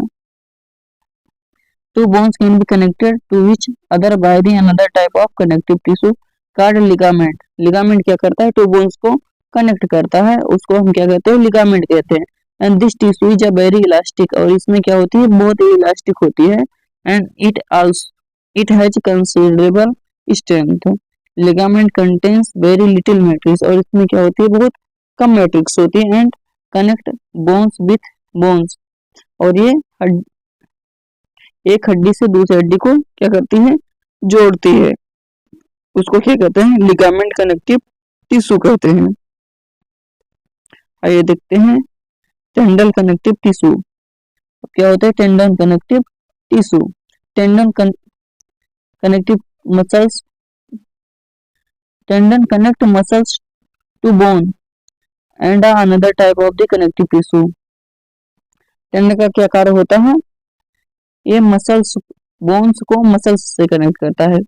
Two bones can be connected to each other by the another type of connective tissue called ligament. ligament क्या करता है, two bones को कनेक्ट करता है, उसको हम क्या कहते हैं, लिगामेंट कहते हैं। And this tissue is a very elastic, और इसमें क्या होती है, बहुत ही इलास्टिक होती है। And it has considerable strength. Ligament contains very little matrix, और इसमें क्या होती है, बहुत कम मैट्रिक्स होती है। And connect bones with bones, और ये एक हड्डी से दूसरी हड्डी को क्या करती है, जोड़ती है। उसको क्या कहते हैं, लिगामेंट कनेक्टिव टिश्यू कहते हैं। आइए देखते हैं टेंडन कनेक्टिव टिश्यू। क्या होता है tendon connective tissue. Tendon connective muscles, tendon connect muscles to bone and another type of the connective tissue. Tendon का क्या कार्य होता है, ये मसल्स, बोन्स को मसल्स से कनेक्ट करता है।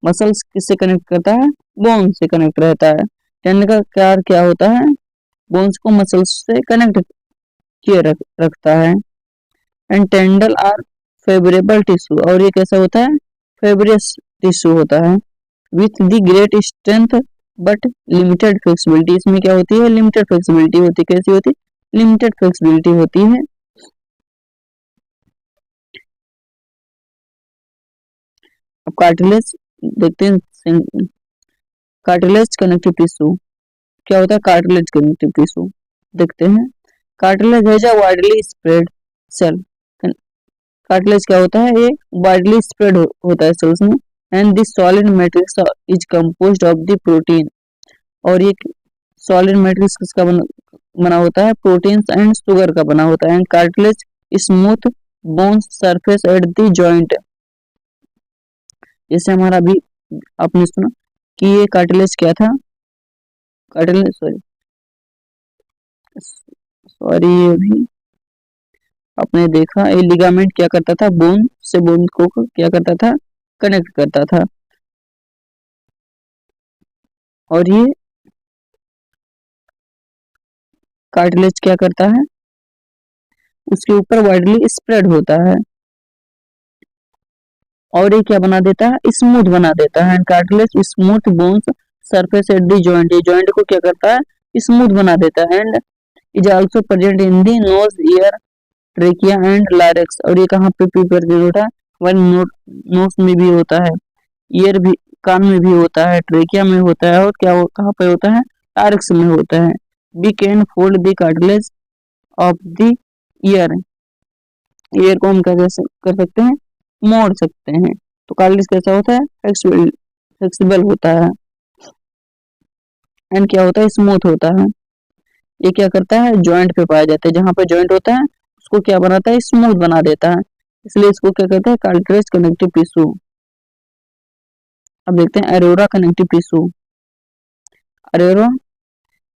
मसल्स किससे कनेक्ट करता है, बोन से कनेक्ट रहता है। टेंडन का कार्य क्या होता है, बोन्स को मसल्स से कनेक्ट किए रखता है। एंड टेंडल आर फेवरेबल टिश्यू, और ये कैसा होता है, फेवरेस टिश्यू होता है। With the great strength but limited flexibility. इसमें क्या होती है, लिमिटेड फ्लेक्सिबिलिटी होती है। कैसी होती है, लिमिटेड फ्लेक्सिबिलिटी होती है। अब कार्टिलेज देखते हैं, कार्टिलेज कनेक्टिव टिश्यू क्या होता है, कार्टिलेज कनेक्टिव टिश्यू देखते हैं। कार्टिलेज है जो वाइडली स्प्रेड सेल। कार्टिलेज क्या होता है, ये वाइडली स्प्रेड होता है सेल्स में। And this solid matrix is composed of the protein, और ये सॉलिड मैट्रिक्स किसका बना होता है, प्रोटीन्स एंड शुगर का बना होता है। And cartilage smooth bones surface at the joint. जैसे हमारा अभी आपने सुना कि ये कार्टिलेज क्या था, कार्टिलेज सॉरी सॉरी ये भी आपने देखा, ये लिगामेंट क्या करता था, बोन से बोन को क्या करता था, कनेक्ट करता था। और ये कार्टिलेज क्या करता है, उसके ऊपर वाइडली स्प्रेड होता है, और ये क्या बना देता है, स्मूथ बना देता है। And cartilage smooth bones surface at the joint, ये जॉइंट को क्या करता है, स्मूथ बना देता है। And is also present in the nose, ear, trachea and larynx. और ये कहाँ पे प्रेजेंट होता है, वन नोज में भी होता है, ईयर भी, कान में भी होता है, ट्रेकिया में होता है, और क्या कहाँ पे होता है, लारिंक्स में होता है। We can fold the cartilage of the ear, ear को हम क्या कर सकते हैं, मोड़ सकते हैं। तो कार्टिलेज कैसा होता है, फ्लेक्सिबल होता है। एंड क्या होता है, स्मूथ होता है। ये क्या करता है, जॉइंट पे पाया जाता है, जहाँ पे जॉइंट होता है उसको क्या बनाता है, स्मूथ बना देता है, इसलिए इसको क्या कहते हैं, कार्टिलेज कनेक्टिव टिश्यू। अब देखते हैं Aurora connective tissue. Aurora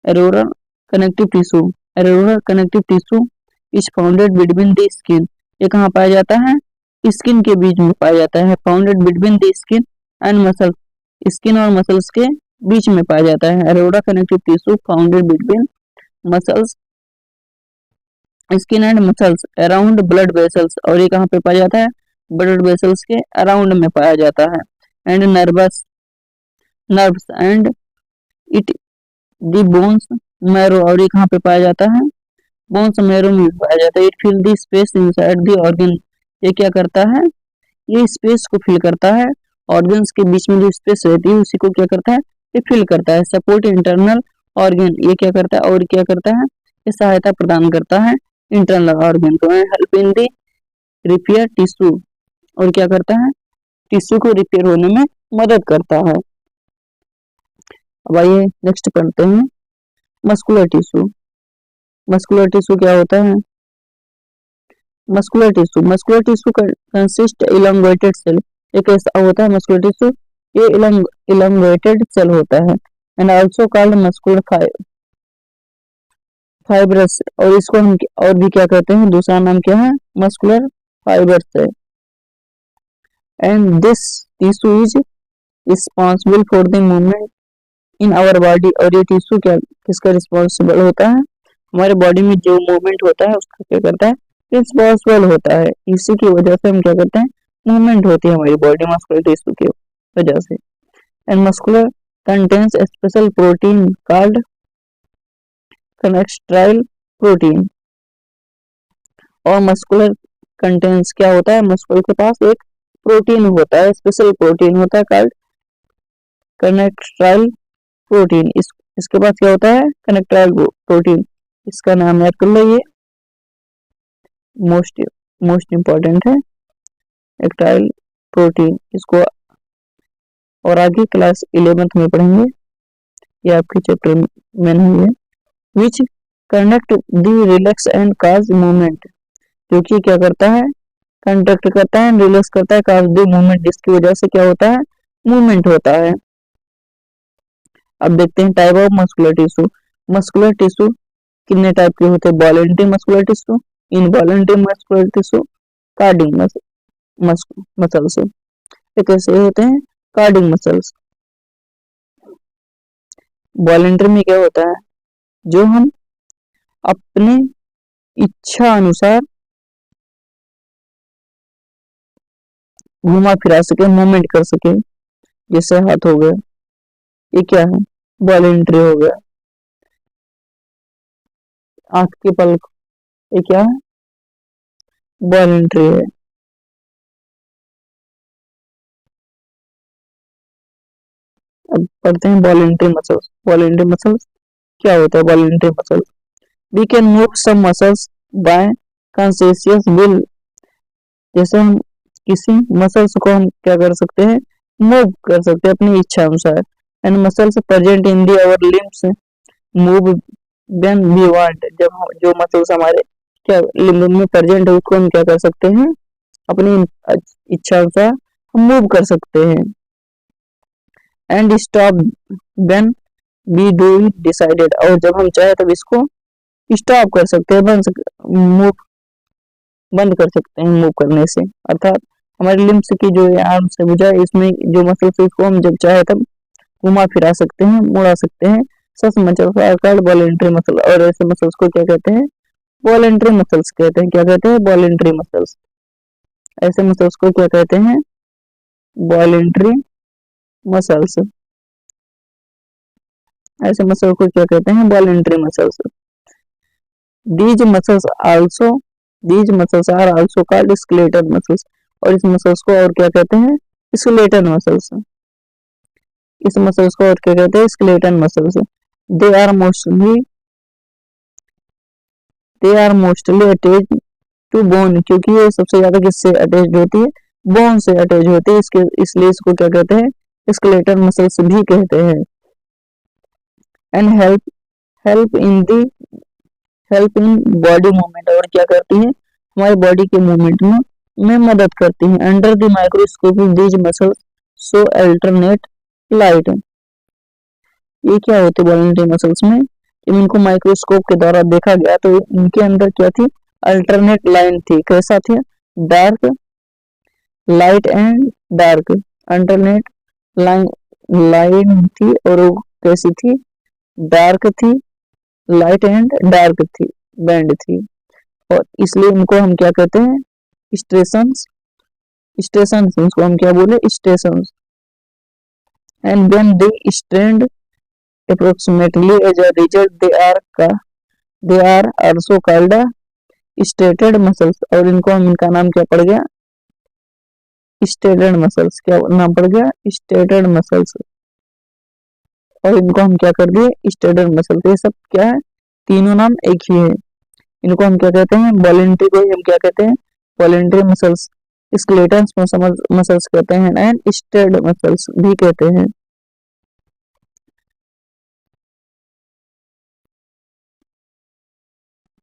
Aurora connective tissue, Aurora connective tissue is founded between the skin. ये कहाँ पाया जाता है, स्किन के बीच में पाया जाता है, founded between the skin and muscle, skin और मसल्स के बीच में पाया जाता है। Aurora connective tissue founded between muscles, skin and muscles around blood vessels, और ये कहाँ पे पाया जाता है, ब्लड वेसल्स के अराउंड में पाया जाता है। And nerves and it the bones marrow, और ये कहाँ पे पाया जाता है, बोन्स मैरो में पाया जाता है। It fill the space inside the organ, ये क्या करता है, ये स्पेस को फिल करता है, ऑर्गन्स के बीच में जो स्पेस रहती है उसी को क्या करता है, ये फिल करता है। सपोर्ट इंटरनल ऑर्गन, ये क्या करता है, और क्या करता है, ये सहायता प्रदान करता है इंटरनल ऑर्गन को। Help in the repair tissue, और क्या करता है, टिश्यू को रिपेयर होने में मदद करता है। अब आइए नेक्स्ट पढ़ते हैं मस्कुलर टिश्यू। मस्कुलर टिश्यू क्या होता है, muscular tissue consist elongated cell, एक ऐसा होता है मस्कुलर टिश्यू, ये इलॉन्गेटेड सेल होता है। And also called muscular fibrous, और इसको हम और भी क्या कहते हैं, दूसरा नाम क्या है, मस्कुलर फाइबर्स है। And this tissue is responsible for the movement in our body, और ये टिश्यू क्या किसका रिस्पॉन्सिबल होता है, हमारे बॉडी में जो मूवमेंट होता है उसका क्या करता है, रिस्पॉन्सिबल होता है। इसी की वजह से हम क्या करते हैं, मूवमेंट होती है हमारी बॉडी मस्कुलर टिश्यू की वजह से। And muscular contains special protein called contractile protein, और मस्कुलर कंटेन्स क्या होता है, मस्कुलर के पास एक प्रोटीन होता है, स्पेशल प्रोटीन होता है कॉल्ड कनेक्स्ट्राइल प्रोटीन। इसके पास क्या होता है, कनेक्ट्राइल प्रोटीन, इसका नाम याद कर लो, ये मोस्ट इम्पोर्टेंट है एक्टाइल प्रोटीन। इसको और आगे क्लास 11th में पढ़ेंगे, ये आपके चैप्टर में नहीं है। Which connect the relax and cause movement, जो कि क्या करता है, कंडक्ट करता है, रिलैक्स करता है, काज द मूवमेंट, जिसकी वजह से क्या होता है, मूवमेंट होता है। अब देखते हैं type of muscular tissue. Muscular tissue कितने टाइप के होते हैं, voluntary muscular tissue, involuntary muscular tissue, carding muscles, ये कैसे होते हैं, कार्डिंग मसल्स। वॉलेंटरी में क्या होता है, जो हम अपने इच्छा अनुसार घुमा फिरा सके, मूवमेंट कर सके, जैसे हाथ हो गया, ये क्या है, वॉलेंटरी हो गया। आंख के पलक, ये क्या है, वॉलेंटरी है। अब पढ़ते हैं वॉलेंटरी मसल्स। वॉलेंटरी मसल्स क्या होता है, voluntary muscles, we can move some muscles by conscious will, जैसे हम किसी मसल्स को हम क्या कर सकते हैं, मूव कर सकते हैं अपनी इच्छा अनुसार। And muscles present in the our limbs move when we want, जब जो मसल्स हमारे क्या लिम्ब में प्रेजेंट है उसको हम क्या कर सकते हैं, अपनी इच्छा अनुसार हम मूव कर सकते हैं। And stop when we do decided, और जब हम चाहे तब इसको स्टॉप कर सकते हैं, मूव बंद कर सकते हैं मूव करने से। अर्थात हमारे लिम्स की जो आर्म से भुजा, इसमें जो मसल्स है उसको हम जब चाहे तब घुमा फिरा सकते हैं, मुड़ा सकते हैं। सच मसल वॉलेंटरी मसल, और ऐसे मसल्स को क्या कहते हैं, वॉलेंटरी मसल्स कहते हैं। क्या कहते हैं, वॉलेंटरी मसल्स। ऐसे मसल्स को क्या कहते हैं, वॉलेंटरी मसल्स। ऐसे मसल को क्या कहते हैं, voluntary muscles. These muscles are also called skeletal muscles, और इस मसल्स को और क्या कहते हैं, skeletal muscles। इस मसल्स को और क्या कहते हैं, skeletal muscles। They are mostly attached to bone, क्योंकि ये सबसे ज्यादा किससे अटैच्ड होती है, बोन से अटैच होती है, इसलिए इसको क्या कहते हैं, skeletal muscles भी कहते हैं। And help in body movement, और क्या करती है, हमारे बॉडी के मूवमेंट में मदद करती है। Under the microscope these muscles show alternate light. ये क्या होते वॉलेंटरी मसल्स में, जब इनको माइक्रोस्कोप के द्वारा देखा गया तो इनके अंदर क्या थी, अल्टरनेट लाइन थी। कैसा थे, dark light and dark, alternate line line थी, और वो कैसी थी, डार्क थी, लाइट एंड डार्क थी, बैंड थी। और इसलिए इनको हम क्या कहते हैं, स्टेशंस। स्टेशंस इसको हम क्या बोले, stations. And when they strand approximately as a result they are also called stated muscles। और इनको हम, इनका नाम क्या पड़ गया, स्टेटेड मसल्स। क्या नाम पड़ गया, स्टेटेड मसल्स। और इनको हम क्या कर दिए, स्टेटेड मसल्स। ये सब क्या है, तीनों नाम एक ही है। इनको हम क्या कहते हैं, वॉलेंटरी को हम क्या कहते हैं, वॉलेंटरी मसल्स, स्केलेटल मसल्स कहते हैं, एंड स्टेटेड मसल्स भी कहते हैं।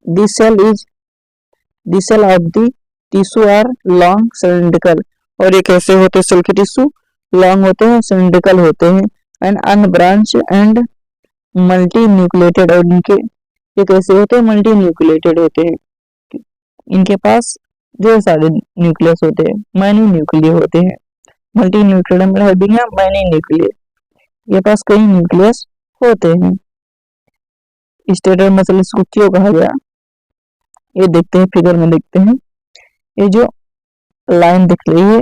The cell of the tissue are long cylindrical। और ये कैसे होते हैं, सेल के टिश्यू लॉन्ग होते हैं, सिलिंड्रिकल होते हैं, and unbranch and multi nucleated. और इनके ये कैसे होते हैं, मल्टी न्यूक्लिएटेड होते हैं। इनके पास ढेर सारे न्यूक्लियस होते हैं, मैनी न्यूक्लिय होते हैं। मल्टी न्यूक्लिएटेड मतलब हैविंग अ मैनी न्यूक्लिय, ये पास कई न्यूक्लियस होते हैं। स्टेटर मसल इसको क्यों कहा गया, ये देखते हैं, फिगर में देखते हैं। ये जो लाइन दिख रही है,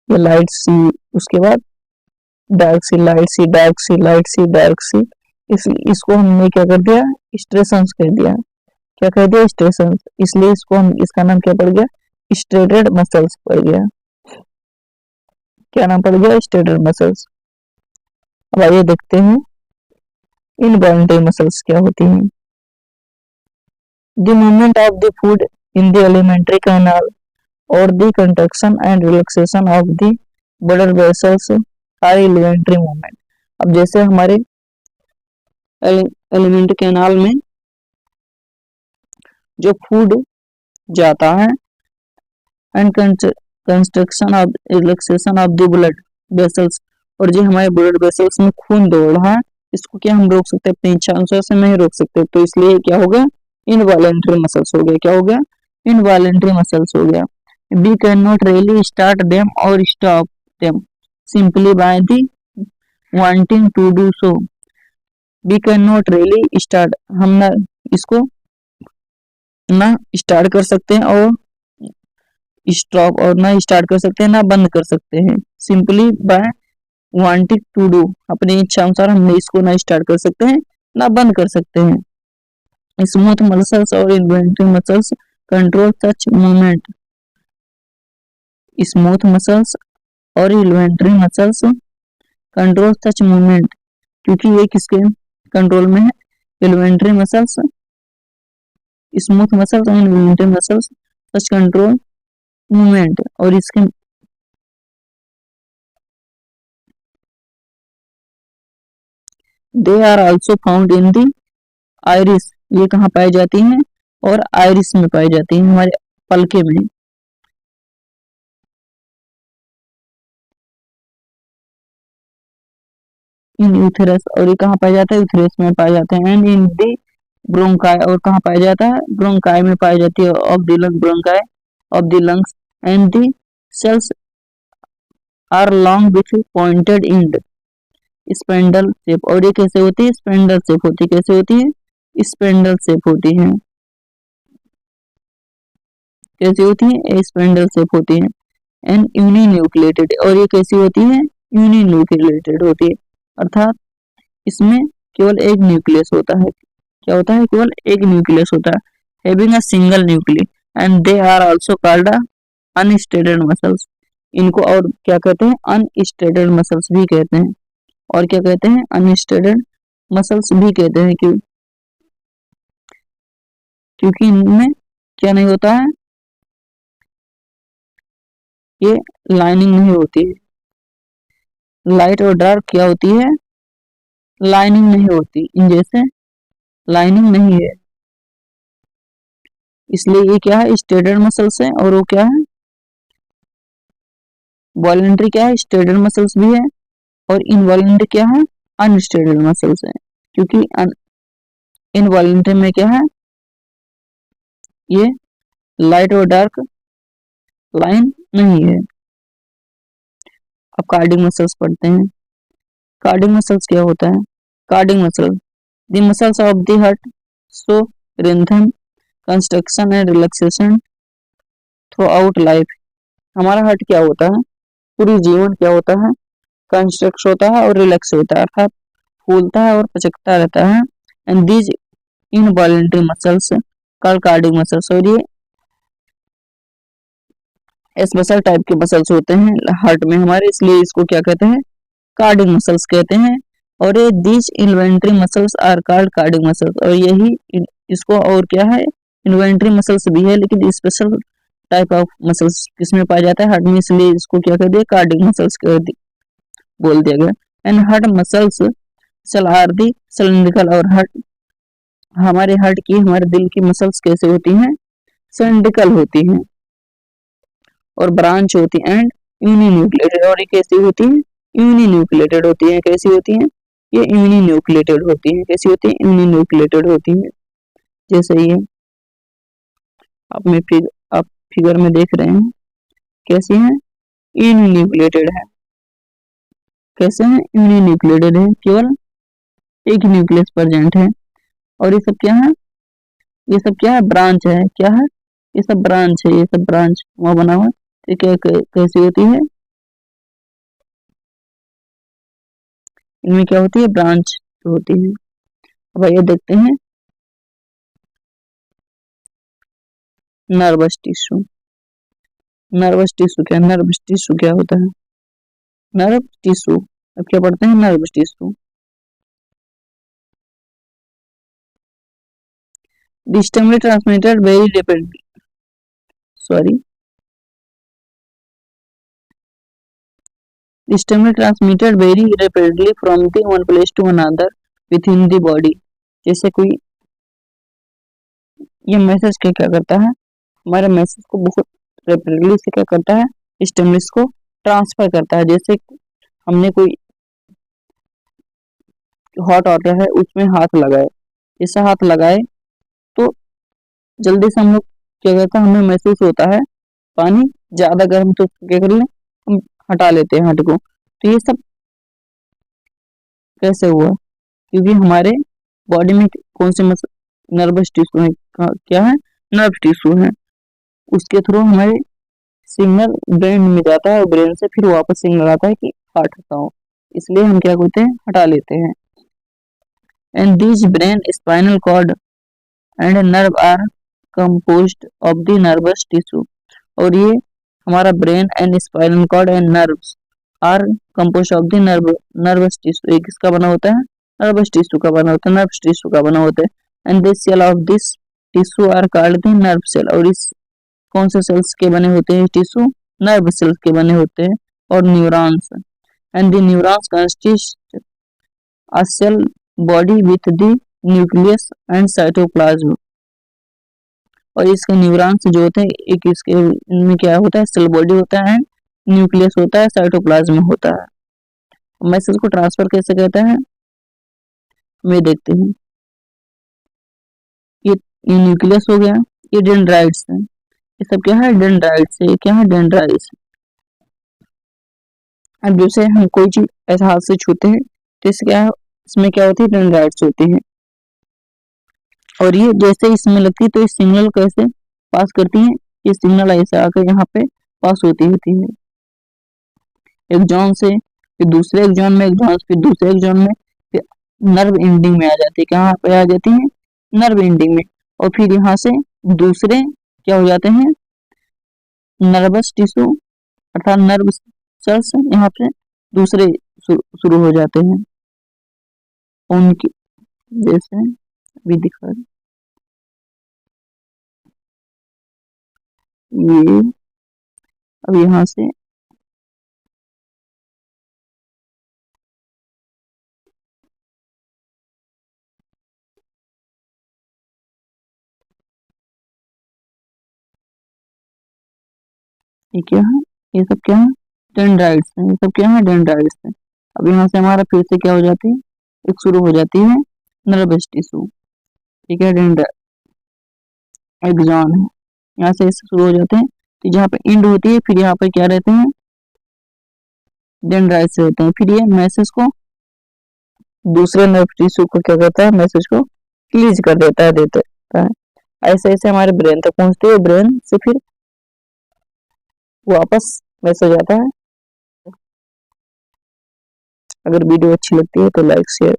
ये लाइट सी, उसके बाद डार्क सी, लाइट सी, डार्क सी, लाइट सी, डार्क सी, इसको हमने क्या कर दिया, स्ट्रेशंस कह दिया। क्या कह दिया, स्ट्रेशंस। इसलिए इसको हम, इसका नाम क्या पड़ गया, स्ट्रेटेड मसल्स पड़ गया। क्या नाम पड़ गया, स्ट्रेटेड मसल्स। अब आइए देखते हैं इनवॉल्युंटरी मसल्स क्या होती हैं। The movement of the food in the alimentary canal or the contraction and relaxation of the blood vessels are alimentary movement। अब जैसे हमारे एलिमेंट्री कैनाल में जो फूड जाता है, and construction of relaxation of the blood vessels, और जो हमारे ब्लड वेसल्स में खून दौड़ रहा है, इसको क्या हम रोक सकते हैं, अपनी इच्छा अनुसार से नहीं रोक सकते। तो इसलिए क्या होगा, इनवॉलेंटरी मसल्स हो गया। क्या हो गया, इनवॉलेंटरी मसल्स हो गया। We can not really start them और stop them simply by the wanting to do so. We can not really start, हम ना इसको ना स्टार्ट कर सकते हैं और स्टॉप, और ना स्टार्ट कर सकते हैं ना बंद कर सकते हैं। Simply by wanting to do, अपनी इच्छा अनुसार हम इसको ना स्टार्ट कर सकते हैं ना बंद कर सकते हैं। स्मूथ मसल्स और involuntary muscles control such movement. Smooth muscles और involuntary muscles control such movement, क्योंकि ये किसके कंट्रोल में है, इन्वॉल्युंटरी मसल्स, स्मूथ मसल्स और involuntary muscles such control movement. और इसके they are also found in the iris, ये कहाँ पाई जाती हैं, और आइरिस में पाई जाती हैं, हमारे पलके में। इन यूथेरस, और ये कहाँ पाया जाता है, यूथेरस में पाए जाते हैं। एंड इन दी ब्रोंकाई, और कहाँ पाया जाता है, ब्रोंकाई में पाई जाती है, of the lung, bronchi of the lungs. And the cells are long with pointed end spindle shape, और ये कैसे होती है, स्पेंडल शेप होती है। कैसे होती है, स्पेंडल शेप होती है। कैसी होती है, स्पेंडल शेप होती है। एंड यूनिन्यूक्लिएटेड, और ये कैसी होती है, यूनिन्यूक्लिएटेड होती है, अर्थात इसमें केवल एक न्यूक्लियस होता है। क्या होता है, केवल एक न्यूक्लियस होता है, having a single nucleus. And they are also called unstriated muscles. इनको और क्या कहते हैं, अनस्टेटेड मसल्स भी कहते हैं। और क्या कहते हैं, अनस्टेटेड मसल्स भी कहते हैं। क्योंकि इनमें क्या नहीं होता है, ये लाइनिंग नहीं होती है। लाइट और डार्क क्या होती है, लाइनिंग नहीं होती इन जैसे लाइनिंग नहीं है, इसलिए ये क्या है, स्टेटेड मसल्स है। और वो क्या है, वॉलेंट्री क्या है, स्टेटेड मसल्स भी है, और इनवॉलेंट्री क्या है, अनस्टेटेड मसल्स है। क्योंकि इनवॉलेंट्री में क्या है, ये लाइट और डार्क लाइन नहीं है। अब कार्डियक मसल्स पढ़ते हैं। कार्डियक मसल्स क्या होता है, cardiac muscle the muscles of the heart so rhythm construction and relaxation through out life. हमारा हार्ट क्या होता है, पूरी जीवन क्या होता है, कंस्ट्रक्ट होता है और रिलैक्स होता है, अर्थात फूलता है और पचकता रहता है। And these involuntary muscles called cardiac muscles, और ये स्पेशल टाइप के मसल्स होते हैं हार्ट में हमारे, इसलिए इसको क्या कहते हैं, कार्डियक मसल्स कहते हैं। और ये these inventory muscles are called cardiac muscles, और यही इसको और क्या है, इन्वेंट्री मसल्स भी है, लेकिन स्पेशल टाइप ऑफ मसल्स किसमें पाया जाता है, हार्ट में, इसलिए इसको क्या कर दिया, कार्डियक मसल्स बोल दिया गया। एंड हार्ट मसल्स सल आर दी सिलिंड्रिकल, और हार्ट हमारे हार्ट की, हमारे दिल की मसल्स कैसे होती हैं, सिलिंड्रिकल होती हैं और ब्रांच होती है, एंड यूनिन्यूक्लिएटेड, और ये कैसी होती है, यूनिन्यूक्लिएटेड होती है। कैसी होती है, ये यूनिन्यूक्लिएटेड होती है। कैसी होती है, यूनिन्यूक्लिएटेड होती है। जैसे ये आप फिगर में देख रहे हैं, कैसी है, यूनिन्यूक्लिएटेड है। कैसे है, यूनिन्यूक्लिएटेड है, केवल एक न्यूक्लियस प्रेजेंट है। और ये सब क्या है, ये सब क्या है, ब्रांच है। क्या है, ये सब ब्रांच है, ये सब ब्रांच वहां बना हुआ है। तो क्या कैसी होती है, इनमें क्या होती है, ब्रांच होती है। अब ये देखते हैं नर्वस टिश्यू। नर्वस टिश्यू क्या, नर्वस टिश्यू क्या होता है, नर्व टिश्यू। अब क्या पढ़ते हैं, nervous tissue. The stimuli transmitted very rapidly, sorry, the stimuli transmitted very rapidly from the one place to another within the body। जैसे कोई ये मैसेज क्या करता है, हमारे मैसेज को बहुत रेपिडली से क्या करता है, स्टिमुलस को ट्रांसफर करता है। जैसे हमने कोई हॉट वाटर है उसमें हाथ लगाए, जैसे हाथ लगाए तो जल्दी से हम लोग क्या कहता है, हमें महसूस होता है पानी ज्यादा गर्म, तो क्या कर ले, हम हटा लेते हैं हाथ को। तो ये सब कैसे हुआ, क्योंकि हमारे बॉडी में कौन से नर्वस टिश्यू है, क्या है, नर्व टिश्यू है, उसके थ्रू हमारे सिग्नल ब्रेन में जाता है और ब्रेन से फिर वापस सिग्नल आता है कि हार्ट हटाओ, इसलिए हम क्या करते हैं, हटा लेते हैं। And this brain spinal cord and nerve are composed of the nervous tissue, और ये हमारा brain and spinal cord and nerves are composed of the nervous tissue, ये किसका बना होता है, नर्वस टिश्यू का बना होता है, नर्व टिश्यू का बना होता है। And this cell of this tissue are called the nerve cell, और इस कौन से सेल्स के बने होते हैं टिश्यू, नर्व सेल्स के बने होते हैं, और neurons. And the neurons consist a cell body with the nucleus and cytoplasm, और इसके न्यूरॉन्स जो होते हैं, एक इसके इनमें क्या होता है, सेल बॉडी होता है, न्यूक्लियस होता है, साइटोप्लाज्म होता है। मैसेज को ट्रांसफर कैसे कहते हैं, मैं देखते हैं। ये न्यूक्लियस हो गया, ये डेंड्राइट्स है, ये सब क्या है, डेंड्राइट्स है, क्या है, डेंड्राइट्स। अब जैसे हम कोई चीज ऐसा हाथ से छूते हैं तो इससे क्या है, इसमें क्या होती है, डेंड्राइट्स होती है, और ये जैसे इसमें लगती है तो इस सिग्नल कैसे पास करती है, ये सिग्नल ऐसे आकर यहाँ पे पास होती है एक जोन से, फिर दूसरे एक जोन में, एक जोन से फिर दूसरे एक जोन में, फिर नर्व एंडिंग में आ जाती है, कहाँ पे आ जाती है, नर्व एंडिंग में, और फिर यहाँ से दूसरे क्या हो जाते हैं, नर्वस टिश्यू अर्थात नर्व सेल्स यहाँ पे दूसरे शुरू हो जाते हैं उनकी, जैसे अभी दिखा ये, अब यहाँ से ये क्या है, ये सब क्या है, डेंड्राइट्स है, ये सब क्या है, डेंड्राइट्स है। अब यहाँ से हमारा फिर से क्या हो जाती है, एक शुरू हो जाती है नर्वस टिश्यू, ठीक है, एक्सॉन है, यहाँ से इससे शुरू हो जाते हैं, तो जहाँ पे एंड होती है फिर यहाँ पे क्या रहते हैं, डेंड्राइट्स रहते हैं। फिर ये मैसेज को दूसरे नर्व टिश्यू को क्या करता है, मैसेज को रिलीज कर देता है, देता है। ऐसे ऐसे हमारे ब्रेन तक पहुंचते हैं, ब्रेन से फिर वापस मैसेज आता है। अगर वीडियो अच्छी लगती है तो लाइक शेयर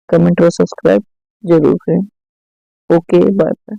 कमेंट और सब्सक्राइब जरूर करें। Okay bye.